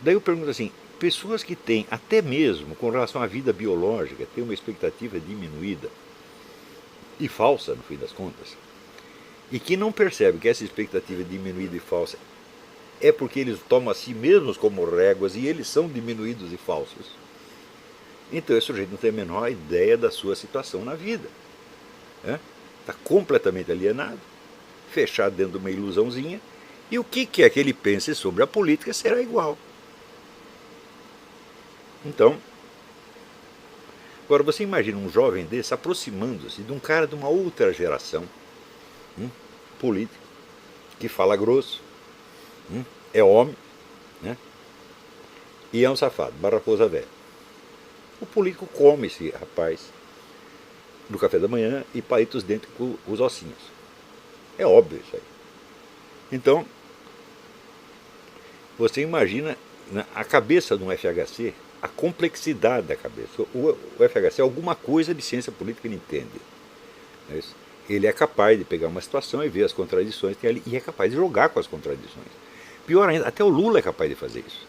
daí eu pergunto assim, pessoas que têm, até mesmo com relação à vida biológica, têm uma expectativa diminuída e falsa, no fim das contas, e que não percebem que essa expectativa diminuída e falsa é porque eles tomam a si mesmos como réguas e eles são diminuídos e falsos. Então esse sujeito não tem a menor ideia da sua situação na vida. Está completamente alienado, fechado dentro de uma ilusãozinha, e o que quer que ele pense sobre a política será igual. Então, agora você imagina um jovem desse aproximando-se de um cara de uma outra geração, político, que fala grosso, é homem, né? E é um safado, raposa velha. O político come esse rapaz no café da manhã e palita os dentes com os ossinhos. É óbvio isso aí. Então, você imagina a cabeça de um FHC, a complexidade da cabeça. O FHC é alguma coisa de ciência política que ele entende. É isso. Ele é capaz de pegar uma situação e ver as contradições que tem ali, e é capaz de jogar com as contradições. Pior ainda, até o Lula é capaz de fazer isso.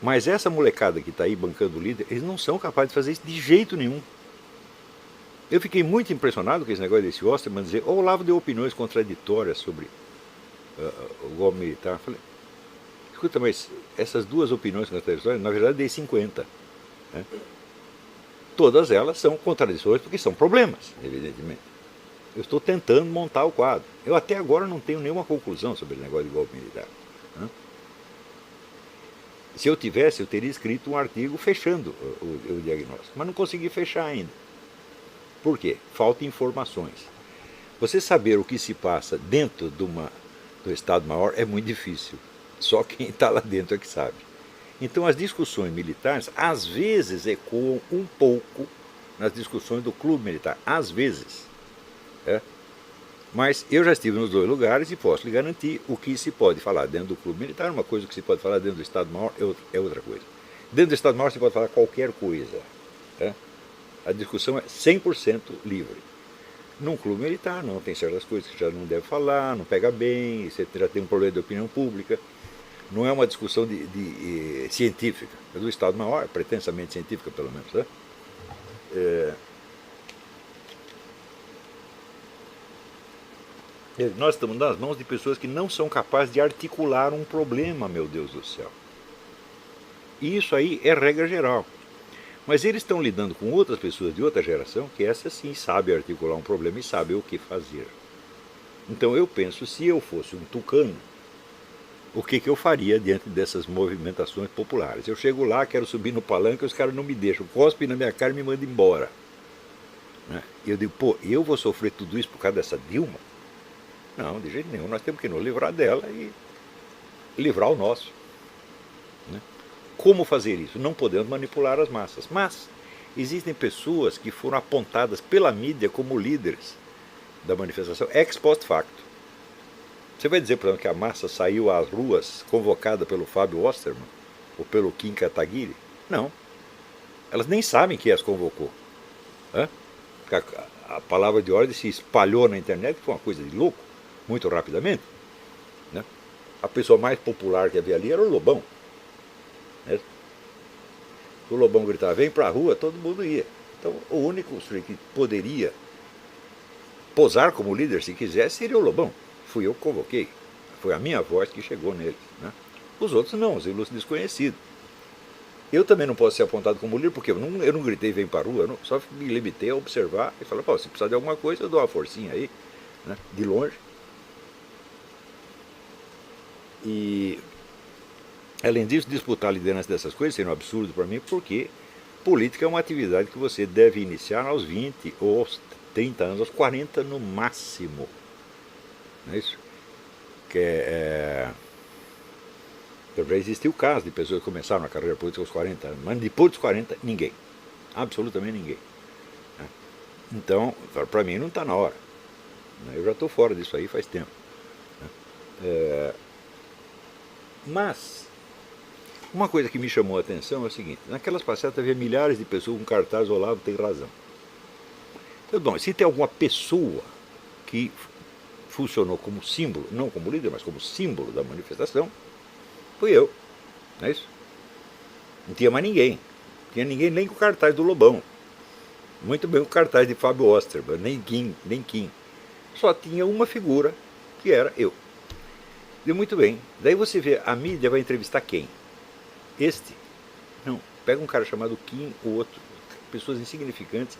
Mas essa molecada que está aí bancando o líder, eles não são capazes de fazer isso de jeito nenhum. Eu fiquei muito impressionado com esse negócio desse Osterman dizer, o Olavo deu opiniões contraditórias sobre o golpe militar. Eu falei, escuta, mas essas duas opiniões contraditórias, na verdade, dei 50. Né? Todas elas são contradições porque são problemas, evidentemente. Eu estou tentando montar o quadro. Eu até agora não tenho nenhuma conclusão sobre o negócio de golpe militar. Né? Se eu tivesse, eu teria escrito um artigo fechando o diagnóstico, mas não consegui fechar ainda. Por quê? Falta informações. Você saber o que se passa dentro do Estado-Maior é muito difícil. Só quem está lá dentro é que sabe. Então as discussões militares às vezes ecoam um pouco nas discussões do clube militar. Às vezes. Mas eu já estive nos dois lugares e posso lhe garantir o que se pode falar dentro do clube militar, uma coisa que se pode falar dentro do Estado-Maior é outra coisa. Dentro do Estado-Maior se pode falar qualquer coisa. A discussão é 100% livre. Num clube militar não, tem certas coisas que já não deve falar, não pega bem, você já tem um problema de opinião pública. Não é uma discussão científica. É do Estado-Maior, pretensamente científica pelo menos. Nós estamos nas mãos de pessoas que não são capazes de articular um problema, meu Deus do céu. E isso aí é regra geral. Mas eles estão lidando com outras pessoas de outra geração que essas sim sabem articular um problema e sabem o que fazer. Então eu penso, se eu fosse um tucano, o que eu faria diante dessas movimentações populares? Eu chego lá, quero subir no palanque, os caras não me deixam, cospem na minha cara e me mandam embora. E eu digo, pô, eu vou sofrer tudo isso por causa dessa Dilma? Não, de jeito nenhum, nós temos que nos livrar dela e livrar o nosso. Como fazer isso? Não podemos manipular as massas. Mas existem pessoas que foram apontadas pela mídia como líderes da manifestação ex post facto. Você vai dizer, por exemplo, que a massa saiu às ruas convocada pelo Fábio Osterman ou pelo Kim Kataguiri? Não. Elas nem sabem quem as convocou. A palavra de ordem se espalhou na internet, que foi uma coisa de louco, muito rapidamente. A pessoa mais popular que havia ali era o Lobão. O Lobão gritava, vem pra rua, todo mundo ia. Então o único sujeito que poderia posar como líder se quisesse seria o Lobão. Fui eu que convoquei. Foi a minha voz que chegou neles. Os outros não, os ilustres desconhecidos. Eu também não posso ser apontado como líder, porque eu não gritei vem pra rua, só me limitei a observar e falar, se precisar de alguma coisa, eu dou uma forcinha aí, de longe. E além disso, disputar a liderança dessas coisas seria um absurdo para mim, porque política é uma atividade que você deve iniciar aos 20 ou aos 30 anos, aos 40 no máximo. Não é isso? Já existiu o caso de pessoas que começaram a carreira política aos 40 anos, mas depois dos 40, ninguém. Absolutamente ninguém. Então, para mim não está na hora. Eu já estou fora disso aí faz tempo. Mas, uma coisa que me chamou a atenção é o seguinte: naquelas passeatas havia milhares de pessoas com cartaz Olavo tem razão. Então, bom, se tem alguma pessoa que funcionou como símbolo, não como líder, mas como símbolo da manifestação, fui eu. Não é isso? Não tinha mais ninguém. Não tinha ninguém nem com o cartaz do Lobão. Muito bem com o cartaz de Fábio Osterman, nem Kim. Só tinha uma figura, que era eu. Deu muito bem. Daí você vê, a mídia vai entrevistar quem? Este? Não. Pega um cara chamado Kim, o outro, pessoas insignificantes,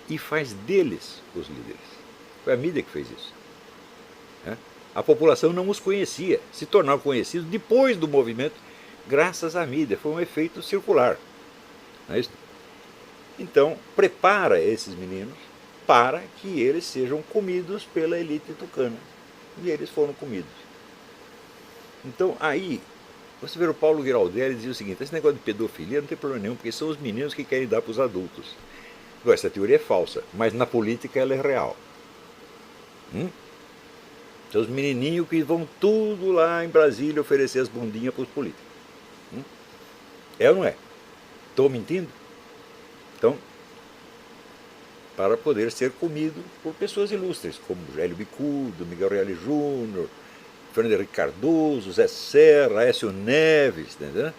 e faz deles os líderes. Foi a mídia que fez isso. A população não os conhecia, se tornaram conhecidos depois do movimento, graças à mídia. Foi um efeito circular. Não é isso? Então, prepara esses meninos para que eles sejam comidos pela elite tucana. E eles foram comidos. Então, aí, você vê o Paulo Giraldelli dizia o seguinte: esse negócio de pedofilia não tem problema nenhum, porque são os meninos que querem dar para os adultos. Agora, essa teoria é falsa, mas na política ela é real. São os menininhos que vão tudo lá em Brasília oferecer as bundinhas para os políticos. É ou não é? Estou mentindo? Então, para poder ser comido por pessoas ilustres, como Hélio Bicudo, Miguel Reale Júnior, Fernando Henrique Cardoso, Zé Serra, Aécio Neves, entendeu?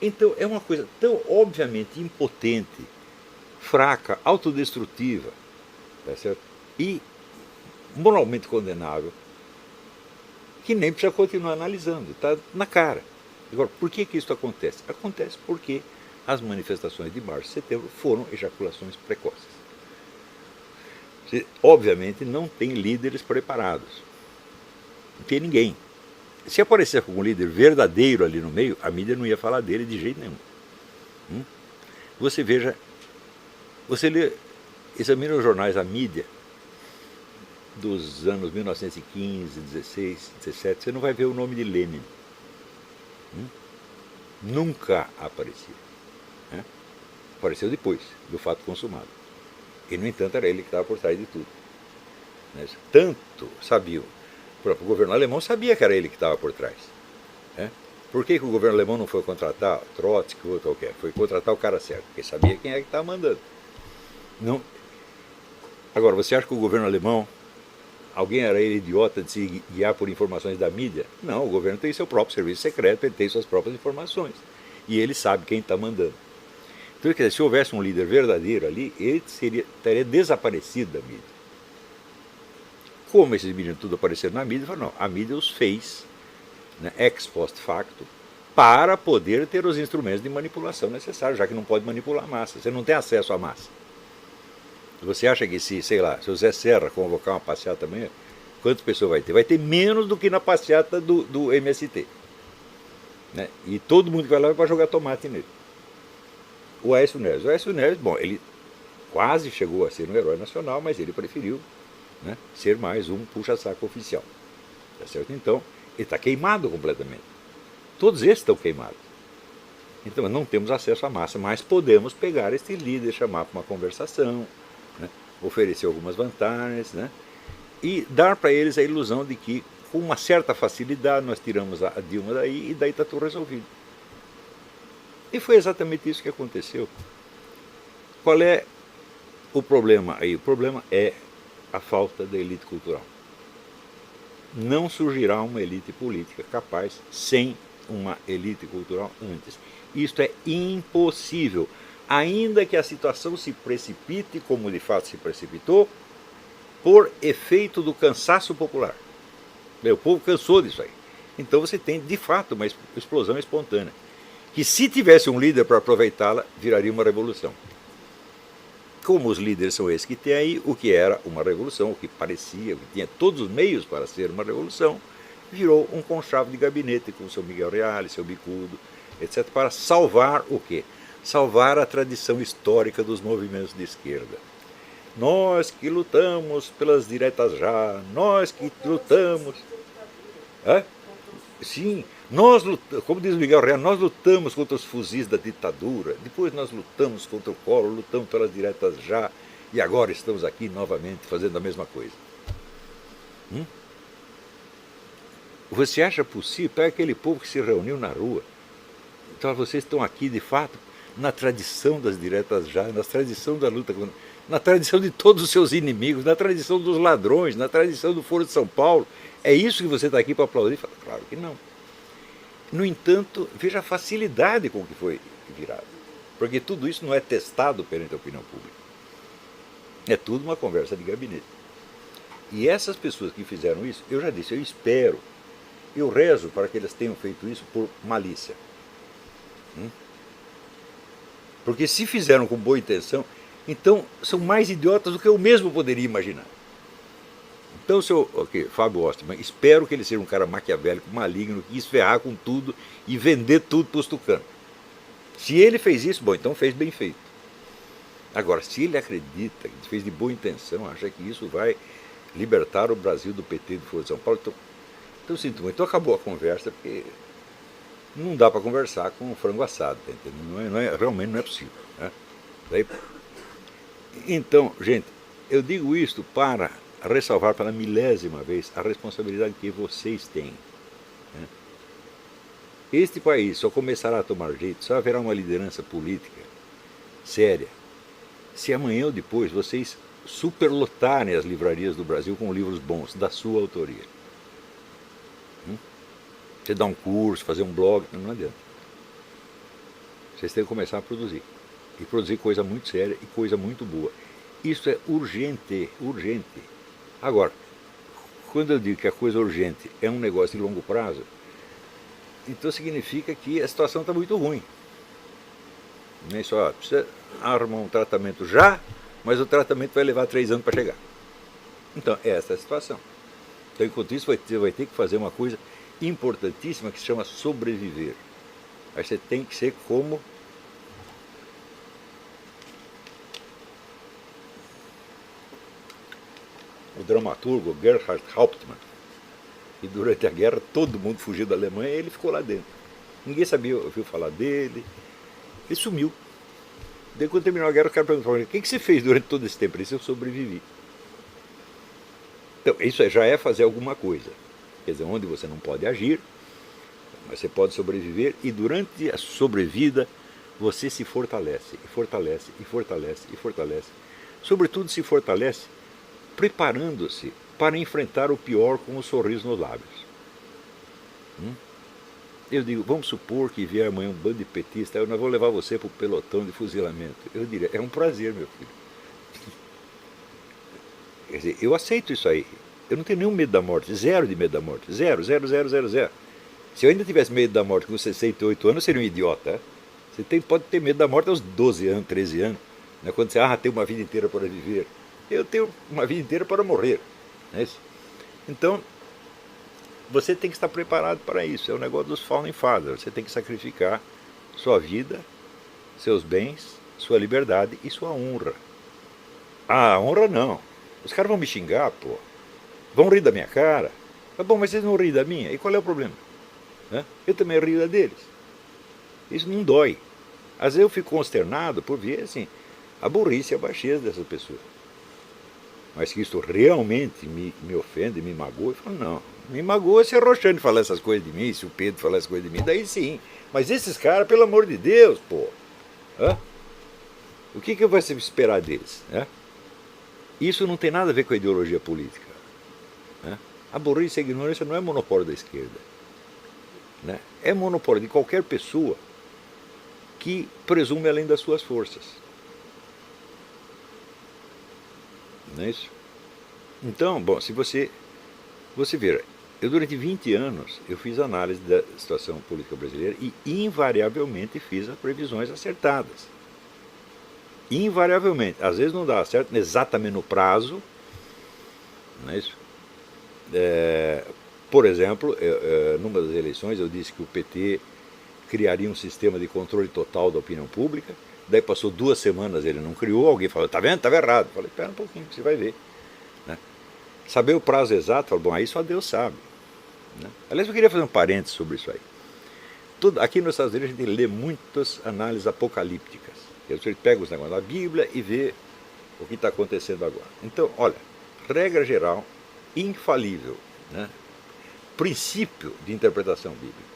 Então é uma coisa tão obviamente impotente, fraca, autodestrutiva, tá certo? E moralmente condenável, que nem precisa continuar analisando, está na cara. Agora, por que isso acontece? Acontece porque as manifestações de março e setembro foram ejaculações precoces. Você, obviamente, não tem líderes preparados. Não tem ninguém. Se aparecer com um líder verdadeiro ali no meio, a mídia não ia falar dele de jeito nenhum. Você veja, você lê, examina os jornais, a mídia dos anos 1915, 16, 17, você não vai ver o nome de Lenin. Nunca aparecia. Apareceu depois do fato consumado. E, no entanto, era ele que estava por trás de tudo. Tanto sabiam. O próprio governo alemão sabia que era ele que estava por trás. Por que o governo alemão não foi contratar Trotsky ou qualquer? Foi contratar o cara certo, porque sabia quem é que estava mandando. Não. Agora, você acha que o governo alemão, alguém era ele idiota de se guiar por informações da mídia? Não, o governo tem seu próprio serviço secreto, ele tem suas próprias informações. E ele sabe quem está mandando. Então, quer dizer, se houvesse um líder verdadeiro ali, ele estaria desaparecido da mídia. Como esses meninos tudo apareceram na mídia, falaram, não, a mídia os fez, ex post facto, para poder ter os instrumentos de manipulação necessários, já que não pode manipular a massa. Você não tem acesso à massa. Você acha que se o Zé Serra convocar uma passeata amanhã, quantas pessoas vai ter? Vai ter menos do que na passeata do MST. E todo mundo que vai lá vai jogar tomate nele. O Aécio Neves, bom, ele quase chegou a ser um herói nacional, mas ele preferiu ser mais um puxa-saco oficial. Tá certo? Então, ele está queimado completamente. Todos esses estão queimados. Então, não temos acesso à massa, mas podemos pegar este líder, chamar para uma conversação, oferecer algumas vantagens, e dar para eles a ilusão de que, com uma certa facilidade, nós tiramos a Dilma daí e daí está tudo resolvido. E foi exatamente isso que aconteceu. Qual é o problema aí? O problema é a falta da elite cultural. Não surgirá uma elite política capaz sem uma elite cultural antes. Isto é impossível. Ainda que a situação se precipite, como de fato se precipitou, por efeito do cansaço popular. O povo cansou disso aí. Então você tem, de fato, uma explosão espontânea. Que se tivesse um líder para aproveitá-la, viraria uma revolução. Como os líderes são esses que tem aí, o que era uma revolução, o que parecia, o que tinha todos os meios para ser uma revolução, virou um conchavo de gabinete com o seu Miguel Reale, seu Bicudo, etc., para salvar o quê? salvar a tradição histórica dos movimentos de esquerda. Nós que lutamos pelas diretas já, nós que lutamos. É? Sim, nós lutamos, como diz o Miguel Real, nós lutamos contra os fuzis da ditadura, depois nós lutamos contra o Collor, lutamos pelas diretas já, e agora estamos aqui novamente fazendo a mesma coisa. Você acha possível? Pega aquele povo que se reuniu na rua. Então vocês estão aqui, de fato, na tradição das diretas já, na tradição da luta, na tradição de todos os seus inimigos, na tradição dos ladrões, na tradição do Foro de São Paulo. É isso que você está aqui para aplaudir? Fala, claro que não. No entanto, veja a facilidade com que foi virado. Porque tudo isso não é testado perante a opinião pública. É tudo uma conversa de gabinete. E essas pessoas que fizeram isso, eu já disse, eu espero, eu rezo para que eles tenham feito isso por malícia. Porque se fizeram com boa intenção, então são mais idiotas do que eu mesmo poderia imaginar. Então, Fábio Osterman, espero que ele seja um cara maquiavélico, maligno, que quis ferrar com tudo e vender tudo para os tucanos. Se ele fez isso, bom, então fez bem feito. Agora, se ele acredita, que fez de boa intenção, acha que isso vai libertar o Brasil do PT do Foro de São Paulo, então sinto muito. Então acabou a conversa, porque não dá para conversar com um frango assado, tá entendendo? Realmente não é possível. Né? Então, gente, eu digo isto para ressalvar pela milésima vez a responsabilidade que vocês têm. Né? Este país só começará a tomar jeito, só haverá uma liderança política séria, se amanhã ou depois vocês superlotarem as livrarias do Brasil com livros bons, da sua autoria. Você dar um curso, fazer um blog, não adianta. Vocês têm que começar a produzir. E produzir coisa muito séria e coisa muito boa. Isso é urgente, urgente. Agora, quando eu digo que a coisa urgente é um negócio de longo prazo, então significa que a situação está muito ruim. Nem só precisa arrumar um tratamento já, mas o tratamento vai levar 3 anos para chegar. Então, essa é a situação. Então, enquanto isso, vai ter que fazer uma coisa importantíssima que se chama sobreviver. Aí você tem que ser como o dramaturgo Gerhard Hauptmann, e durante a guerra todo mundo fugiu da Alemanha e ele ficou lá dentro. Ninguém ouviu falar dele, ele sumiu. Daí quando terminou a guerra, o cara perguntou: o que você fez durante todo esse tempo? Ele disse: eu sobrevivi. Então, isso já é fazer alguma coisa. Quer dizer, onde você não pode agir, mas você pode sobreviver, e durante a sobrevida você se fortalece, e fortalece, e fortalece, e fortalece. Sobretudo se fortalece preparando-se para enfrentar o pior com um sorriso nos lábios. Eu digo, vamos supor que vier amanhã um bando de petistas, nós vamos levar você para o pelotão de fuzilamento. Eu diria, é um prazer, meu filho. Quer dizer, eu aceito isso aí. Eu não tenho nenhum medo da morte, zero de medo da morte, zero, zero, zero, zero, zero. Se eu ainda tivesse medo da morte com 68 anos, eu seria um idiota. Você pode ter medo da morte aos 12 anos, 13 anos, né? Quando você tem uma vida inteira para viver. Eu tenho uma vida inteira para morrer. Não é isso? Então, você tem que estar preparado para isso. É o negócio dos Founding Fathers. Você tem que sacrificar sua vida, seus bens, sua liberdade e sua honra. Ah, a honra não. Os caras vão me xingar, pô. Vão rir da minha cara. Tá bom, mas vocês não riem da minha. E qual é o problema? Eu também rio da deles. Isso não dói. Às vezes eu fico consternado por ver assim, a burrice e a baixeza dessas pessoas. Mas que isso realmente me ofende, me magoa, eu falo, não. Me magoa se a Roxane falar essas coisas de mim, se o Pedro falar essas coisas de mim, daí sim. Mas esses caras, pelo amor de Deus, pô. O que eu vou esperar deles? Isso não tem nada a ver com a ideologia política. A burrice e a ignorância não é monopólio da esquerda. É monopólio de qualquer pessoa que presume além das suas forças. Não é isso? Então, bom, se você ver, eu durante 20 anos eu fiz análise da situação política brasileira e invariavelmente fiz as previsões acertadas. Invariavelmente. Às vezes não dá certo exatamente no prazo, não é isso? Por exemplo, numa das eleições eu disse que o PT criaria um sistema de controle total da opinião pública. Daí passou 2 semanas, ele não criou, alguém falou, tá vendo, estava errado. Eu falei, espera um pouquinho que você vai ver. Né? Saber o prazo exato, falei, bom, aí só Deus sabe. Né? Aliás, eu queria fazer um parênteses sobre isso aí. Aqui nos Estados Unidos a gente lê muitas análises apocalípticas. Você pega os negócios da Bíblia e vê o que está acontecendo agora. Então, olha, regra geral, infalível, né? Princípio de interpretação bíblica.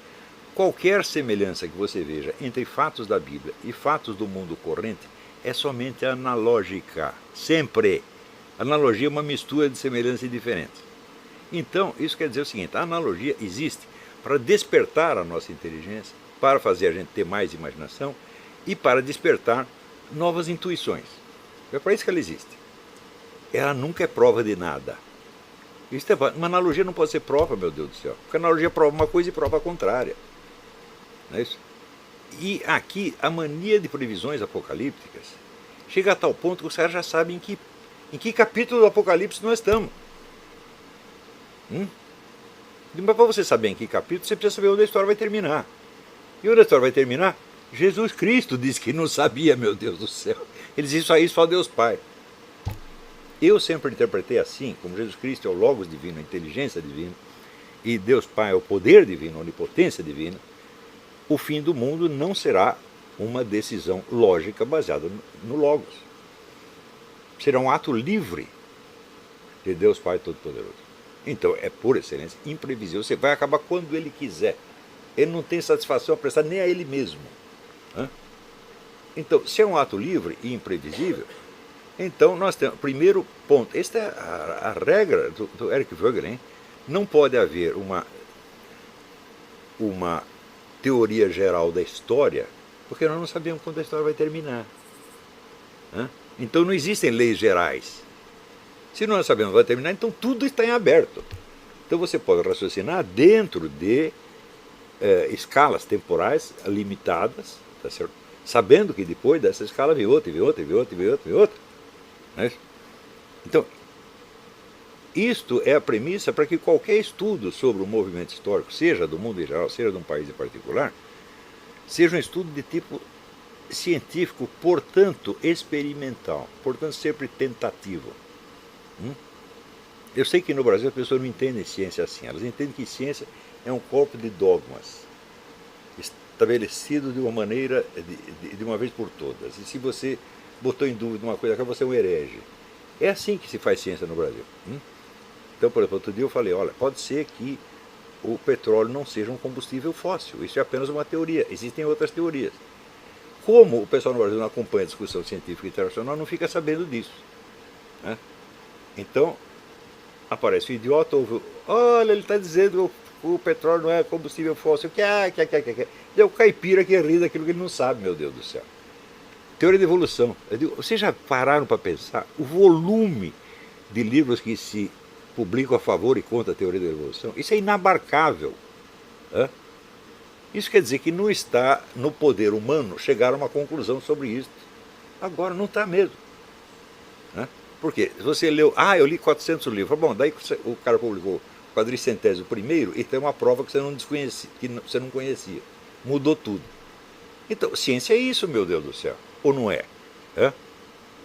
Qualquer semelhança que você veja entre fatos da Bíblia e fatos do mundo corrente é somente analógica, sempre. Analogia é uma mistura de semelhanças diferentes. Então, isso quer dizer o seguinte, a analogia existe para despertar a nossa inteligência, para fazer a gente ter mais imaginação e para despertar novas intuições. É para isso que ela existe. Ela nunca é prova de nada. Uma analogia não pode ser prova, meu Deus do céu. Porque a analogia prova uma coisa e prova a contrária. Não é isso? E aqui a mania de previsões apocalípticas chega a tal ponto que os caras já sabem em que capítulo do Apocalipse nós estamos. Mas para você saber em que capítulo, você precisa saber onde a história vai terminar. E onde a história vai terminar? Jesus Cristo disse que não sabia, meu Deus do céu. Ele disse isso aí só Deus Pai. Eu sempre interpretei assim, como Jesus Cristo é o Logos divino, a inteligência divina, e Deus Pai é o poder divino, a onipotência divina, o fim do mundo não será uma decisão lógica baseada no Logos. Será um ato livre de Deus Pai Todo-Poderoso. Então, é por excelência imprevisível. Você vai acabar quando ele quiser. Ele não tem satisfação a prestar nem a ele mesmo. Então, se é um ato livre e imprevisível, então nós temos, primeiro ponto, esta é a regra do Eric Voegelin, não pode haver uma teoria geral da história, porque nós não sabemos quando a história vai terminar. Então não existem leis gerais. Se nós sabemos que vai terminar, então tudo está em aberto. Então você pode raciocinar dentro de escalas temporais limitadas, tá certo? Sabendo que depois dessa escala vem outra, e vem outra, e vem outra, e vem outra, e vem outra. Não é isso? Então, isto é a premissa para que qualquer estudo sobre o movimento histórico, seja do mundo em geral, seja de um país em particular, seja um estudo de tipo científico, portanto experimental, portanto sempre tentativo. Eu sei que no Brasil as pessoas não entendem ciência assim, elas entendem que ciência é um corpo de dogmas estabelecido de uma maneira, de uma vez por todas. E se você botou em dúvida uma coisa, você é um herege. É assim que se faz ciência no Brasil. Então, por exemplo, outro dia eu falei, olha, pode ser que o petróleo não seja um combustível fóssil, isso é apenas uma teoria, existem outras teorias. Como o pessoal no Brasil não acompanha a discussão científica internacional, não fica sabendo disso. Então, aparece o idiota, olha, ele está dizendo que o petróleo não é combustível fóssil, Deu caipira que ri daquilo que ele não sabe, meu Deus do céu. Teoria da evolução. Vocês já pararam para pensar o volume de livros que se publicam a favor e contra a teoria da evolução? Isso é inabarcável. Isso quer dizer que não está no poder humano chegar a uma conclusão sobre isso. Agora não está mesmo. Porque você leu, eu li 400 livros. Bom, daí o cara publicou o quadricentésimo primeiro e tem uma prova que você não conhecia. Mudou tudo. Então, ciência é isso, meu Deus do céu. Ou não é?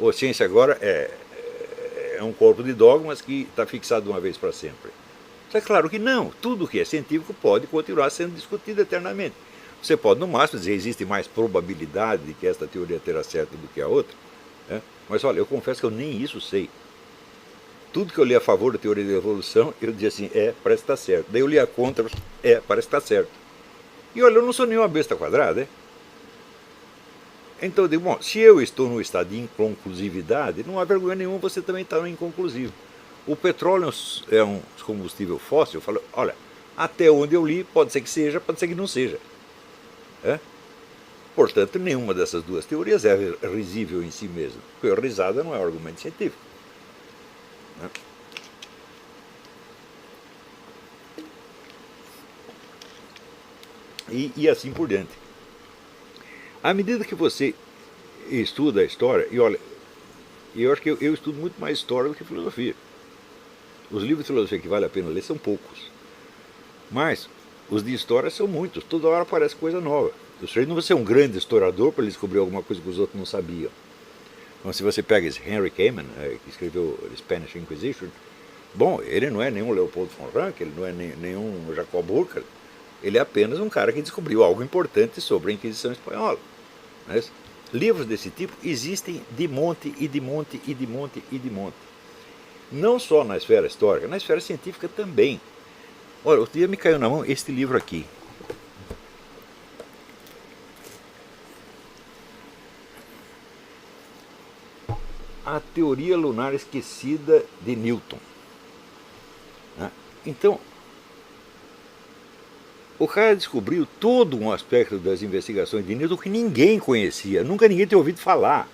Ou ciência agora é um corpo de dogmas que está fixado de uma vez para sempre. É claro que não. Tudo que é científico pode continuar sendo discutido eternamente. Você pode, no máximo, dizer que existe mais probabilidade de que esta teoria terá certo do que a outra. Mas olha, eu confesso que eu nem isso sei. Tudo que eu li a favor da teoria da evolução, eu dizia assim, parece que está certo. Daí eu li a contra, parece que está certo. E olha, eu não sou nenhuma besta quadrada, Então eu digo, bom, se eu estou no estado de inconclusividade, não há vergonha nenhuma você também estar no inconclusivo. O petróleo é um combustível fóssil, eu falo, olha, até onde eu li, pode ser que seja, pode ser que não seja. Portanto, nenhuma dessas duas teorias é risível em si mesma, porque a risada não é um argumento científico. E assim por diante. À medida que você estuda a história, e olha, eu acho que eu estudo muito mais história do que filosofia. Os livros de filosofia que vale a pena ler são poucos. Mas Os de história são muitos, toda hora aparece coisa nova. O sujeito não vai ser um grande historiador para ele descobrir alguma coisa que os outros não sabiam. Então, se você pega esse Henry Kamen, que escreveu Spanish Inquisition, bom, ele não é nenhum Leopold von Ranke, ele não é nenhum Jacob Burckhardt, ele é apenas um cara que descobriu algo importante sobre a Inquisição Espanhola. Mas livros desse tipo existem de monte e de monte e de monte e de monte. Não só na esfera histórica, na esfera científica também. Olha, outro dia me caiu na mão este livro aqui. A Teoria Lunar Esquecida de Newton. Então, o cara descobriu todo um aspecto das investigações de Newton que ninguém conhecia, nunca ninguém tinha ouvido falar.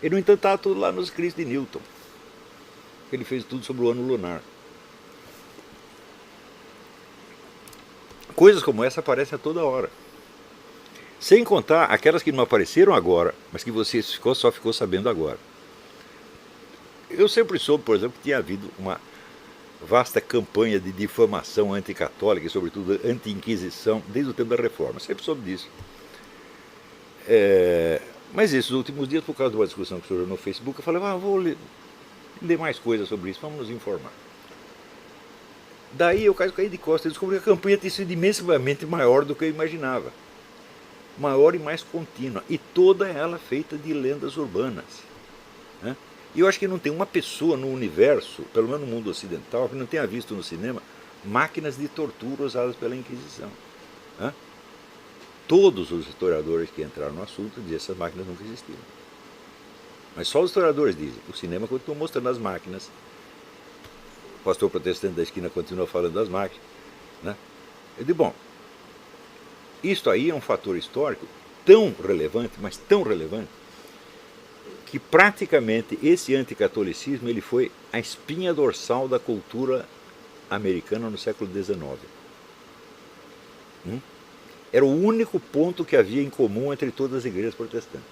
E, no entanto, estava tudo lá nos escritos de Newton. Ele fez tudo sobre o ano lunar. Coisas como essa aparecem a toda hora. Sem contar aquelas que não apareceram agora, mas que você só ficou sabendo agora. Eu sempre soube, por exemplo, que tinha havido uma vasta campanha de difamação anticatólica e, sobretudo, anti-inquisição desde o tempo da Reforma. Sempre soube disso. Mas esses últimos dias, por causa de uma discussão que surgiu no Facebook, eu falei, vou ler mais coisas sobre isso, vamos nos informar. Daí eu caí de costas e descobri que a campanha tinha sido imensamente maior do que eu imaginava. Maior e mais contínua. E toda ela feita de lendas urbanas. E eu acho que não tem uma pessoa no universo, pelo menos no mundo ocidental, que não tenha visto no cinema máquinas de tortura usadas pela Inquisição. Todos os historiadores que entraram no assunto dizem que essas máquinas nunca existiram. Mas só os historiadores dizem. O cinema continua mostrando as máquinas. O pastor protestante da esquina continua falando das máquinas. Eu digo, bom, isto aí é um fator histórico tão relevante, mas tão relevante, que praticamente esse anticatolicismo ele foi a espinha dorsal da cultura americana no século XIX. Era o único ponto que havia em comum entre todas as igrejas protestantes.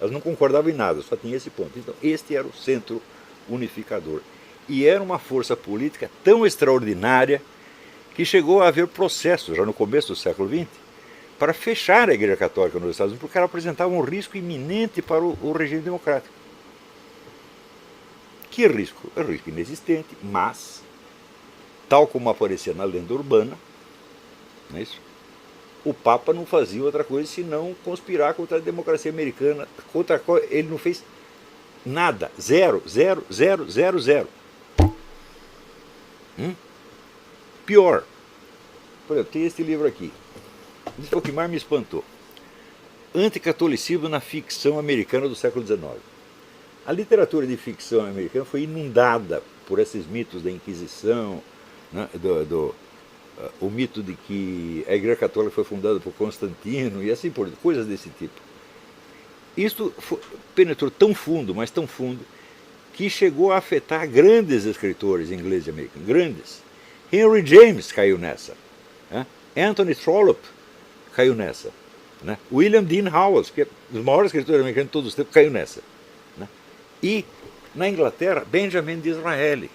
Elas não concordavam em nada, só tinha esse ponto. Então, este era o centro unificador. E era uma força política tão extraordinária que chegou a haver processos, já no começo do século XX, para fechar a Igreja Católica nos Estados Unidos, porque ela apresentava um risco iminente para o regime democrático. Que risco? É um risco inexistente, mas, tal como aparecia na lenda urbana, não é isso? O Papa não fazia outra coisa senão conspirar contra a democracia americana, contra a qual ele não fez nada, zero, zero, zero, zero, zero. Pior, por exemplo, tem este livro aqui. Isso foi o que mais me espantou. Anticatolicismo na ficção americana do século XIX. A literatura de ficção americana foi inundada por esses mitos da Inquisição, o mito de que a Igreja Católica foi fundada por Constantino e assim por diante, coisas desse tipo. Isso penetrou tão fundo, mas tão fundo, que chegou a afetar grandes escritores ingleses e americanos, grandes. Henry James caiu nessa. Anthony Trollope caiu nessa. William Dean Howells, que é um dos maiores escritores americanos de todos os tempos, caiu nessa. E, na Inglaterra, Benjamin Disraeli.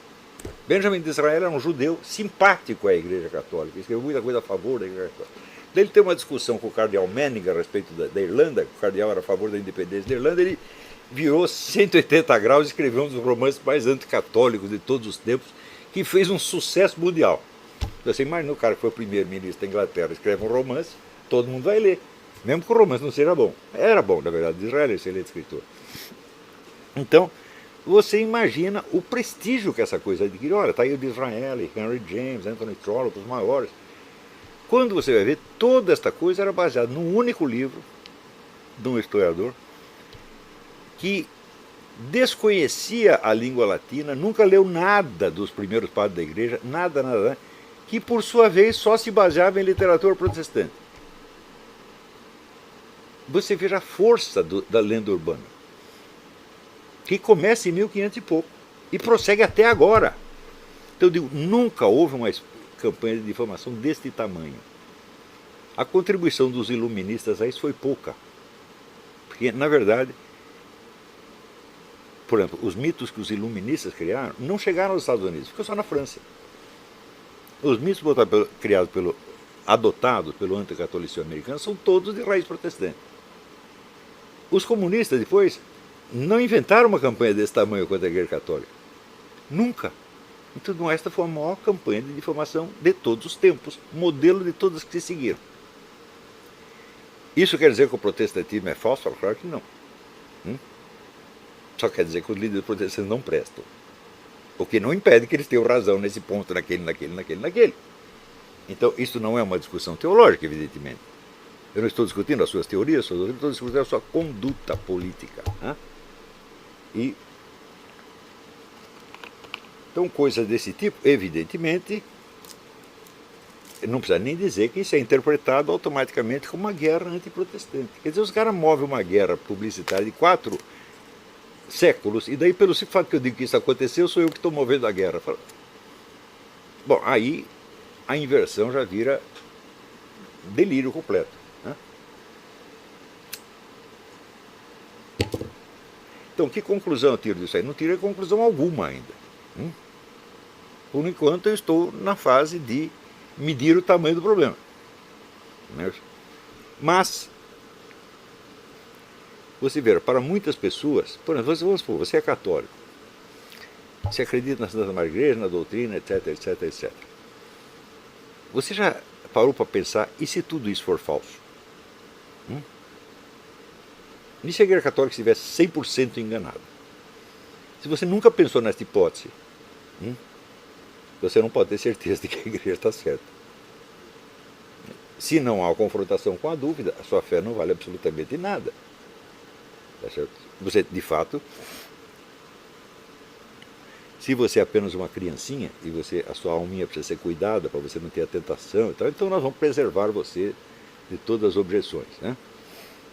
Benjamin Disraeli era um judeu simpático à Igreja Católica, escreveu muita coisa a favor da Igreja Católica. Daí ele tem uma discussão com o cardeal Manning a respeito da Irlanda, que o cardeal era a favor da independência da Irlanda, ele virou 180 graus e escreveu um dos romances mais anticatólicos de todos os tempos, que fez um sucesso mundial. Você imagina o cara que foi o primeiro-ministro da Inglaterra, escreve um romance, todo mundo vai ler, mesmo que o romance não seja bom. Era bom, na verdade, Disraeli é um excelente escritor. Então, você imagina o prestígio que essa coisa adquiriu. Olha, está aí o Disraeli, Henry James, Anthony Trollope, os maiores. Quando você vai ver, toda esta coisa era baseada num único livro de um historiador que desconhecia a língua latina, nunca leu nada dos primeiros padres da igreja, nada, nada, que por sua vez só se baseava em literatura protestante. Você veja a força da lenda urbana, que começa em 1500 e pouco e prossegue até agora. Então eu digo, nunca houve uma campanha de difamação deste tamanho. A contribuição dos iluministas a isso foi pouca, porque na verdade, por exemplo, os mitos que os iluministas criaram não chegaram aos Estados Unidos, ficou só na França. Os mitos criados pelo adotados pelo anticatolicismo americano são todos de raiz protestante. Os comunistas depois não inventaram uma campanha desse tamanho contra a Igreja Católica. Nunca. Então esta foi a maior campanha de difamação de todos os tempos, modelo de todas que se seguiram. Isso quer dizer que o protestantismo é falso? Claro que não. Só quer dizer que os líderes protestantes não prestam. O que não impede que eles tenham razão nesse ponto, naquele. Então, isso não é uma discussão teológica, evidentemente. Eu não estou discutindo as suas teorias, eu estou discutindo a sua conduta política. Então, coisas desse tipo, evidentemente, não precisa nem dizer que isso é interpretado automaticamente como uma guerra antiprotestante. Quer dizer, os caras movem uma guerra publicitária de 4 séculos, e daí, pelo simples fato que eu digo que isso aconteceu, sou eu que estou movendo a guerra. Bom, aí a inversão já vira delírio completo. Então, que conclusão eu tiro disso aí? Não tirei conclusão alguma ainda. Por enquanto, eu estou na fase de medir o tamanho do problema. Mas, você vê, para muitas pessoas, por exemplo, vamos supor, você é católico, você acredita na Santa Madre Igreja, na doutrina, etc. Você já parou para pensar, e se tudo isso for falso? E se a Igreja Católica estivesse 100% enganada? Se você nunca pensou nessa hipótese, você não pode ter certeza de que a Igreja está certa. Se não há confrontação com a dúvida, a sua fé não vale absolutamente nada. Tá certo? Você, de fato, se você é apenas uma criancinha e a sua alminha precisa ser cuidada para você não ter a tentação, então nós vamos preservar você de todas as objeções.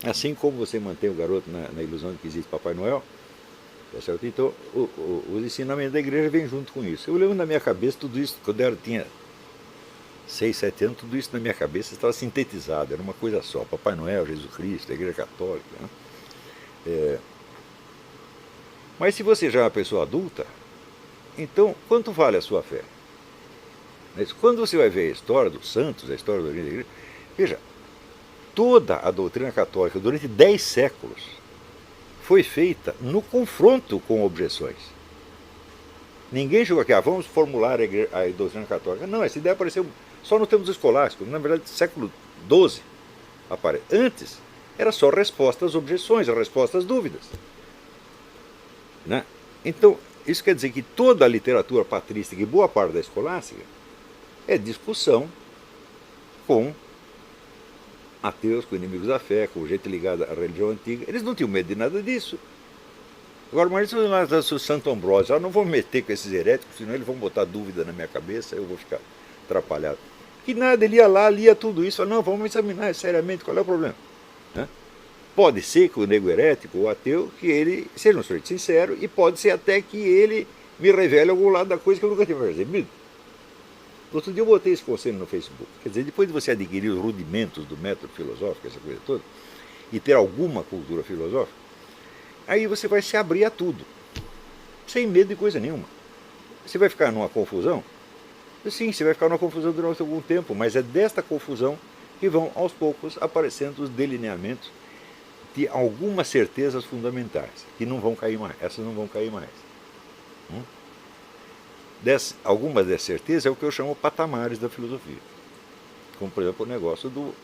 Assim como você mantém o garoto na ilusão de que existe Papai Noel, tá certo? Então os ensinamentos da igreja vêm junto com isso. Eu lembro na minha cabeça tudo isso, quando eu tinha 6, 7 anos, tudo isso na minha cabeça estava sintetizado, era uma coisa só: Papai Noel, Jesus Cristo, a Igreja Católica. Mas se você já é uma pessoa adulta, então quanto vale a sua fé? Mas quando você vai ver a história dos santos, a história da igreja, veja, toda a doutrina católica durante 10 séculos foi feita no confronto com objeções. Ninguém chegou aqui, vamos formular a doutrina católica. Não, essa ideia apareceu só no tempo dos escolásticos, na verdade, século XII. Antes, era só resposta às objeções, a resposta às dúvidas. Então, isso quer dizer que toda a literatura patrística e boa parte da escolástica é discussão com ateus, com inimigos da fé, com gente ligada à religião antiga. Eles não tinham medo de nada disso. Agora, mas o Santo Ambrósio, não vou me meter com esses heréticos, senão eles vão botar dúvida na minha cabeça, eu vou ficar atrapalhado. Que nada, ele ia lá, lia tudo isso, não, vamos examinar seriamente qual é o problema. Pode ser que o nego herético, o ateu, que ele seja um sujeito sincero, e pode ser até que ele me revele algum lado da coisa que eu nunca tinha percebido. Outro dia eu botei esse conselho no Facebook. Quer dizer, depois de você adquirir os rudimentos do método filosófico, essa coisa toda, e ter alguma cultura filosófica, aí você vai se abrir a tudo, sem medo de coisa nenhuma. Você vai ficar numa confusão? Sim, você vai ficar numa confusão durante algum tempo, mas é desta confusão que vão, aos poucos, aparecendo os delineamentos de algumas certezas fundamentais, que não vão cair mais, essas não vão cair mais. Algumas dessas certezas é o que eu chamo patamares da filosofia, como, por exemplo, o negócio do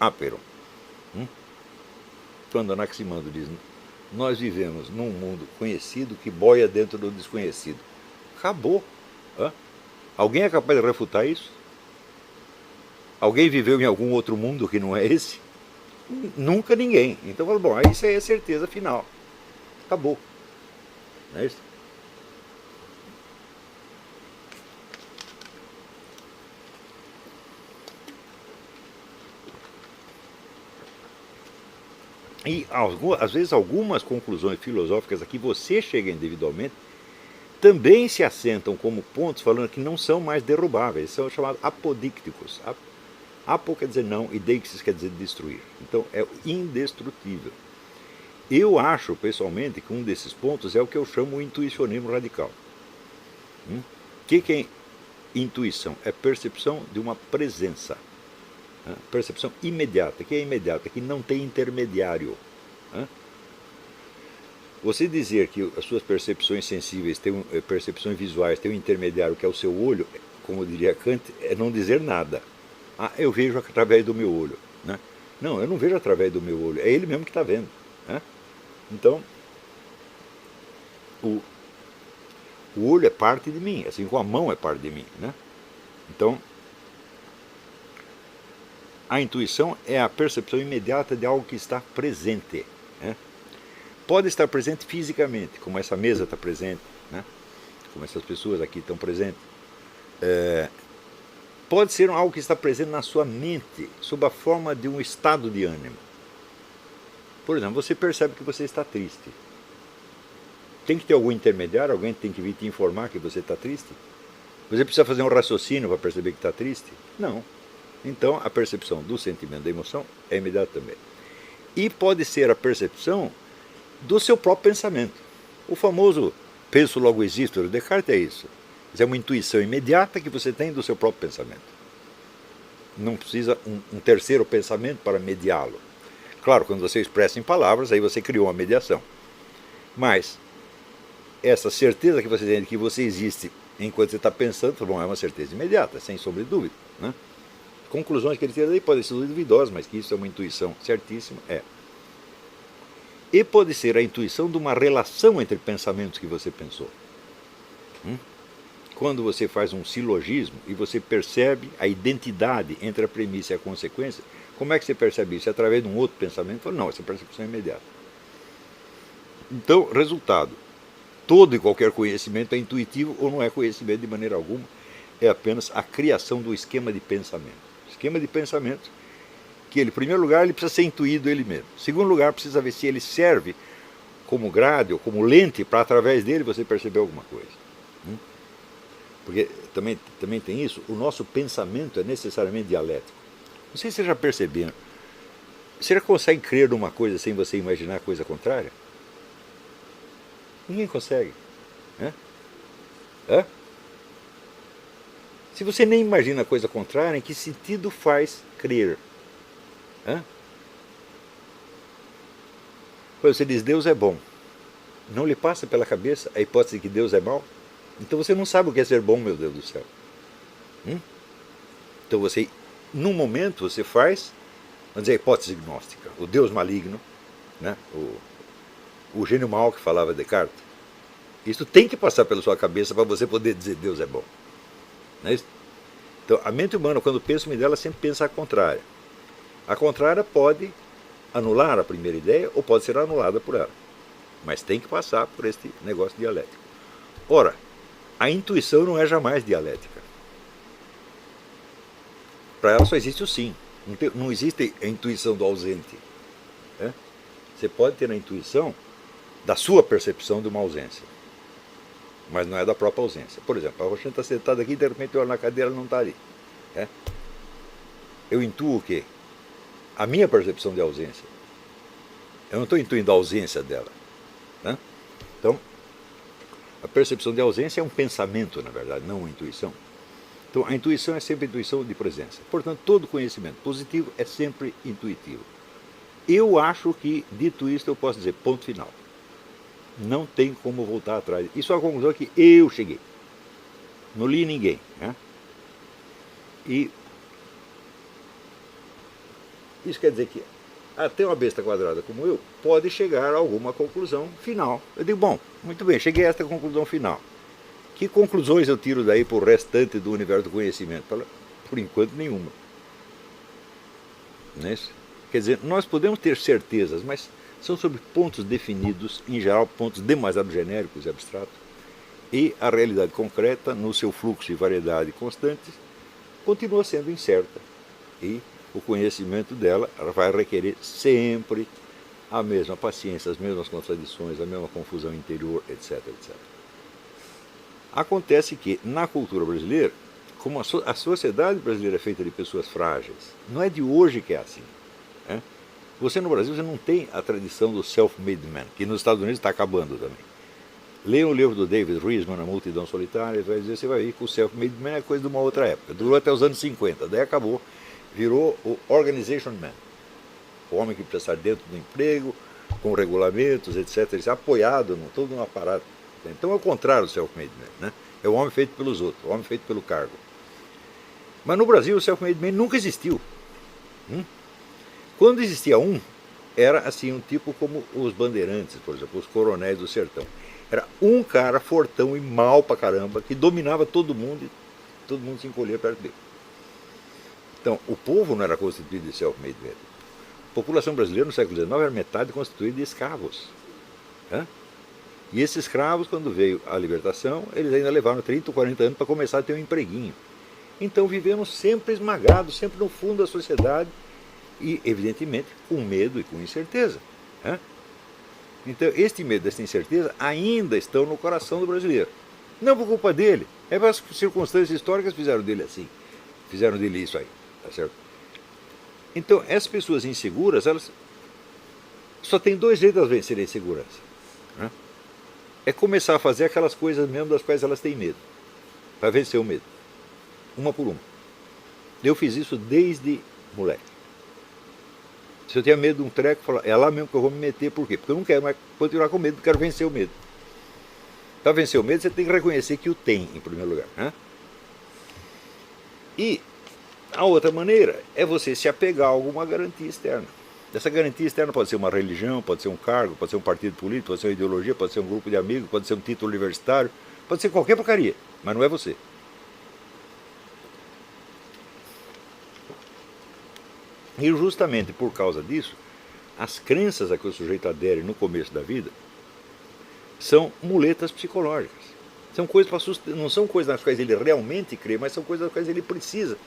Aperon. Quando Anaximandro diz, nós vivemos num mundo conhecido que boia dentro do desconhecido. Acabou. Alguém é capaz de refutar isso? Alguém viveu em algum outro mundo que não é esse? Nunca ninguém. Então, bom, isso aí é certeza final. Acabou. Não é isso? E, às vezes, algumas conclusões filosóficas a que você chega individualmente também se assentam como pontos falando que não são mais derrubáveis, são chamados apodícticos. Apo quer dizer não e deixis quer dizer destruir. Então é indestrutível. Eu acho, pessoalmente, que um desses pontos é o que eu chamo de intuicionismo radical. O que é intuição? É percepção de uma presença. Né? Percepção imediata. Que é imediata? Que não tem intermediário. Né? Você dizer que as suas percepções sensíveis, percepções visuais, têm um intermediário que é o seu olho, como diria Kant, é não dizer nada. Ah, eu vejo através do meu olho. Né? Não, eu não vejo através do meu olho. É ele mesmo que está vendo. Né? Então, o olho é parte de mim, assim como a mão é parte de mim. Né? Então, a intuição é a percepção imediata de algo que está presente. Né? Pode estar presente fisicamente, como essa mesa está presente, né? Como essas pessoas aqui estão presentes. Pode ser algo que está presente na sua mente, sob a forma de um estado de ânimo. Por exemplo, você percebe que você está triste. Tem que ter algum intermediário, alguém tem que vir te informar que você está triste? Você precisa fazer um raciocínio para perceber que está triste? Não. Então, a percepção do sentimento, da emoção, é imediata também. E pode ser a percepção do seu próprio pensamento. O famoso penso logo existo, do Descartes é isso. É uma intuição imediata que você tem do seu próprio pensamento. Não precisa um terceiro pensamento para mediá-lo. Claro, quando você expressa em palavras, aí você criou uma mediação. Mas essa certeza que você tem de que você existe enquanto você está pensando, bom, é uma certeza imediata, sem sombra de dúvida. Né? Conclusões que ele tira daí podem ser duvidosas, mas que isso é uma intuição certíssima, é. E pode ser a intuição de uma relação entre pensamentos que você pensou. Quando você faz um silogismo e você percebe a identidade entre a premissa e a consequência, como é que você percebe isso? É através de um outro pensamento? Não, essa percepção é imediata. Então, resultado. Todo e qualquer conhecimento é intuitivo ou não é conhecimento de maneira alguma. É apenas a criação do esquema de pensamento. Esquema de pensamento que ele, em primeiro lugar, ele precisa ser intuído ele mesmo. Em segundo lugar, precisa ver se ele serve como grade ou como lente para, através dele, você perceber alguma coisa. Porque também tem isso, o nosso pensamento é necessariamente dialético. Não sei se vocês já perceberam. Você já consegue crer numa coisa sem você imaginar a coisa contrária? Ninguém consegue. Se você nem imagina a coisa contrária, em que sentido faz crer? Quando você diz Deus é bom, não lhe passa pela cabeça a hipótese de que Deus é mau? Então você não sabe o que é ser bom, meu Deus do céu. Então você, num momento, você faz, vamos dizer, a hipótese gnóstica, o Deus maligno, né? O gênio mau que falava Descartes. Isso tem que passar pela sua cabeça para você poder dizer Deus é bom. Não é isso? Então a mente humana, quando pensa uma ideia, ela sempre pensa a contrária. A contrária pode anular a primeira ideia ou pode ser anulada por ela. Mas tem que passar por este negócio dialético. Ora, a intuição não é jamais dialética. Para ela só existe o sim. Não existe a intuição do ausente. Você pode ter a intuição da sua percepção de uma ausência, mas não é da própria ausência. Por exemplo, a Roxana está sentada aqui e de repente eu olho na cadeira, ela não está ali. Eu intuo o quê? A minha percepção de ausência. Eu não estou intuindo a ausência dela. Então, a percepção de ausência é um pensamento, na verdade, não uma intuição. Então, a intuição é sempre a intuição de presença. Portanto, todo conhecimento positivo é sempre intuitivo. Eu acho que, dito isto, eu posso dizer ponto final. Não tem como voltar atrás. Isso é a conclusão que eu cheguei. Não li ninguém. E isso quer dizer que até uma besta quadrada como eu pode chegar a alguma conclusão final. Eu digo, bom, muito bem, cheguei a esta conclusão final. Que conclusões eu tiro daí para o restante do universo do conhecimento? Por enquanto, nenhuma. Não é isso? Quer dizer, nós podemos ter certezas, mas são sobre pontos definidos, em geral pontos demasiado genéricos e abstratos, e a realidade concreta, no seu fluxo e variedade constantes, continua sendo incerta. E o conhecimento dela vai requerer sempre a mesma paciência, as mesmas contradições, a mesma confusão interior, etc, etc. Acontece que, na cultura brasileira, como a sociedade brasileira é feita de pessoas frágeis, não é de hoje que é assim. Você no Brasil você não tem a tradição do self-made man, que nos Estados Unidos está acabando também. Leia o livro do David Riesman, A Multidão Solitária, você vai ver que o self-made man é coisa de uma outra época. Durou até os anos 50, daí acabou. virou o organization man, o homem que precisa estar dentro do emprego, com regulamentos, etc. Ele é apoiado em todo um aparato. Então é o contrário do self-made man, né? É o homem feito pelos outros, o homem feito pelo cargo. Mas no Brasil o self-made man nunca existiu. Quando existia um, era assim, um tipo como os bandeirantes, por exemplo, os coronéis do sertão. Era um cara fortão e mal pra caramba, que dominava todo mundo e todo mundo se encolhia perto dele. Então, o povo não era constituído de self-made men. A população brasileira no século XIX era metade constituída de escravos. Né? E esses escravos, quando veio a libertação, eles ainda levaram 30 ou 40 anos para começar a ter um empreguinho. Então vivemos sempre esmagados, sempre no fundo da sociedade e, evidentemente, com medo e com incerteza. Né? Então, este medo e esta incerteza ainda estão no coração do brasileiro. Não por culpa dele, é para as circunstâncias históricas que fizeram dele assim. Fizeram dele isso aí, tá certo? Então, essas pessoas inseguras, elas só tem dois jeitos de vencerem a insegurança. Né? É começar a fazer aquelas coisas mesmo das quais elas têm medo, para vencer o medo, uma por uma. Eu fiz isso desde moleque. Se eu tinha medo de um treco, eu falava, é lá mesmo que eu vou me meter, por quê? Porque eu não quero mais continuar com medo, eu quero vencer o medo. Para vencer o medo, você tem que reconhecer que o tem, em primeiro lugar. Né? E a outra maneira é você se apegar a alguma garantia externa. Essa garantia externa pode ser uma religião, pode ser um cargo, pode ser um partido político, pode ser uma ideologia, pode ser um grupo de amigos, pode ser um título universitário, pode ser qualquer porcaria, mas não é você. E justamente por causa disso, as crenças a que o sujeito adere no começo da vida são muletas psicológicas. São coisas não são coisas nas quais ele realmente crê, mas são coisas nas quais ele precisa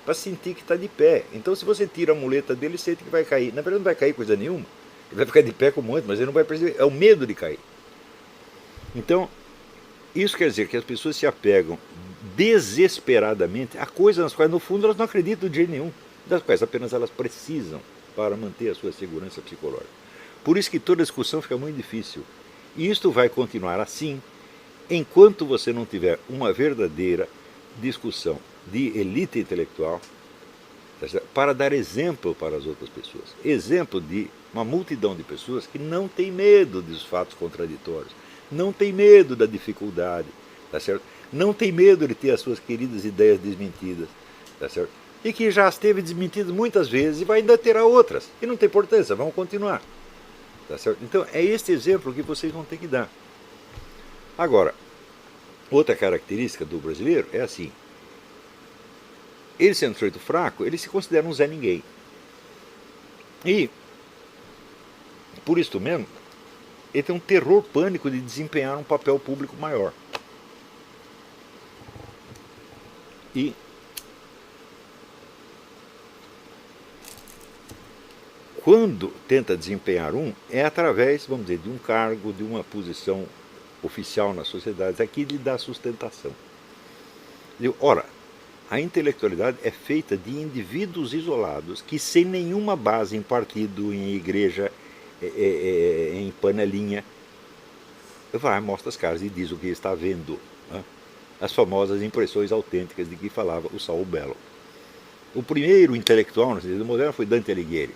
para sentir que está de pé. Então, se você tira a muleta dele, ele sente que vai cair. Na verdade, não vai cair coisa nenhuma. Ele vai ficar de pé como antes, mas ele não vai perceber. É o medo de cair. Então, isso quer dizer que as pessoas se apegam desesperadamente a coisas nas quais, no fundo, elas não acreditam de jeito nenhum, das quais apenas elas precisam para manter a sua segurança psicológica. Por isso que toda discussão fica muito difícil. E isto vai continuar assim enquanto você não tiver uma verdadeira discussão de elite intelectual para dar exemplo para as outras pessoas. Exemplo de uma multidão de pessoas que não tem medo dos fatos contraditórios, não tem medo da dificuldade, tá certo? Não tem medo de ter as suas queridas ideias desmentidas, tá certo? E que já as teve desmentidas muitas vezes e vai ainda ter outras. E não tem importância, vamos continuar. Tá certo? Então é este exemplo que vocês vão ter que dar. Agora, outra característica do brasileiro é assim. Ele sendo um sujeito fraco, ele se considera um Zé Ninguém. E, por isso mesmo, ele tem um terror pânico de desempenhar um papel público maior. E quando tenta desempenhar é através, vamos dizer, de um cargo, de uma posição oficial na sociedade, aqui lhe dá sustentação. Ora, a intelectualidade é feita de indivíduos isolados que, sem nenhuma base em partido, em igreja, em panelinha, vai, mostra as caras e diz o que está vendo. Né? As famosas impressões autênticas de que falava o Saul Bellow. O primeiro intelectual no sentido moderno foi Dante Alighieri.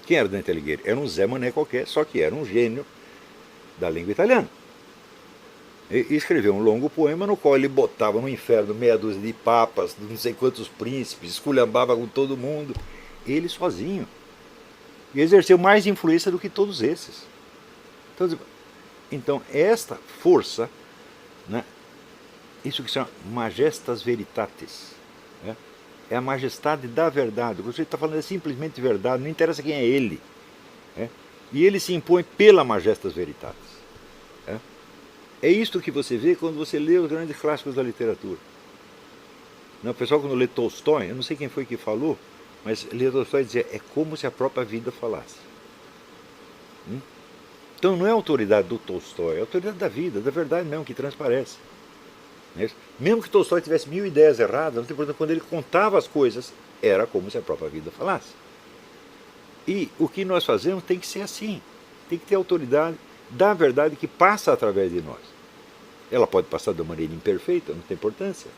Quem era Dante Alighieri? Era um Zé Mané qualquer, só que era um gênio da língua italiana. E escreveu um longo poema no qual ele botava no inferno meia dúzia de papas, não sei quantos príncipes, esculhambava com todo mundo, ele sozinho. E exerceu mais influência do que todos esses. Então esta força, né, isso que se chama majestas veritatis, né, é a majestade da verdade. O que você está falando é simplesmente verdade, não interessa quem é ele. Né, e ele se impõe pela majestas veritatis. É isto que você vê quando você lê os grandes clássicos da literatura. O pessoal, quando lê Tolstói, eu não sei quem foi que falou, mas lê Tolstói e dizia, é como se a própria vida falasse. Então não é a autoridade do Tolstói, é a autoridade da vida, da verdade mesmo, que transparece. Mesmo que Tolstói tivesse 1000 ideias erradas, não tem importância, quando ele contava as coisas, era como se a própria vida falasse. E o que nós fazemos tem que ser assim, tem que ter autoridade da verdade que passa através de nós. Ela pode passar de uma maneira imperfeita, não tem importância.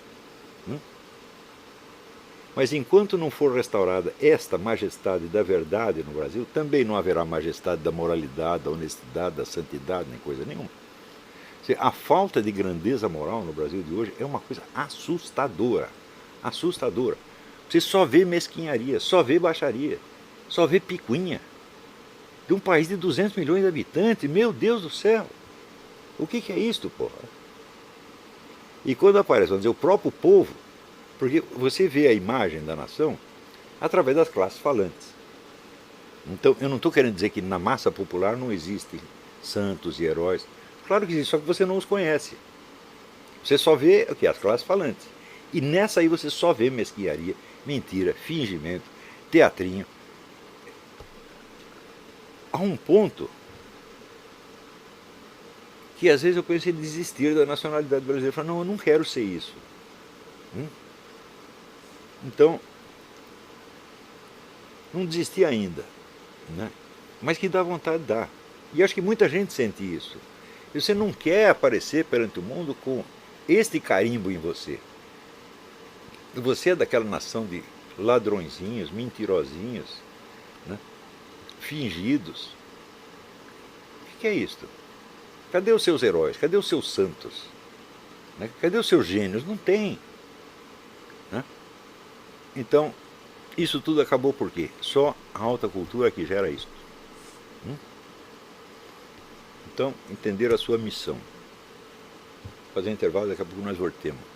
Mas enquanto não for restaurada esta majestade da verdade no Brasil, também não haverá majestade da moralidade, da honestidade, da santidade, nem coisa nenhuma. A falta de grandeza moral no Brasil de hoje é uma coisa assustadora. Assustadora. Você só vê mesquinharia, só vê baixaria, só vê picuinha. De um país de 200 milhões de habitantes, meu Deus do céu! O que é isto, porra? E quando aparece, vamos dizer, o próprio povo, porque você vê a imagem da nação através das classes falantes. Então, eu não estou querendo dizer que na massa popular não existem santos e heróis. Claro que existe, só que você não os conhece. Você só vê o que? As classes falantes. E nessa aí você só vê mesquinharia, mentira, fingimento, teatrinho. Há um ponto que às vezes eu penso em desistir da nacionalidade brasileira. Eu falo, não, eu não quero ser isso. Então, não desisti ainda, né? Mas que dá vontade, dá. E acho que muita gente sente isso. E você não quer aparecer perante o mundo com este carimbo em você. Você é daquela nação de ladrõezinhos, mentirosinhos, né? Fingidos. O que é isto? Cadê os seus heróis? Cadê os seus santos? Né? Cadê os seus gênios? Não tem. Né? Então, isso tudo acabou por quê? Só a alta cultura que gera isso. Então, entender a sua missão. Vou fazer um intervalo, daqui a pouco nós voltemos.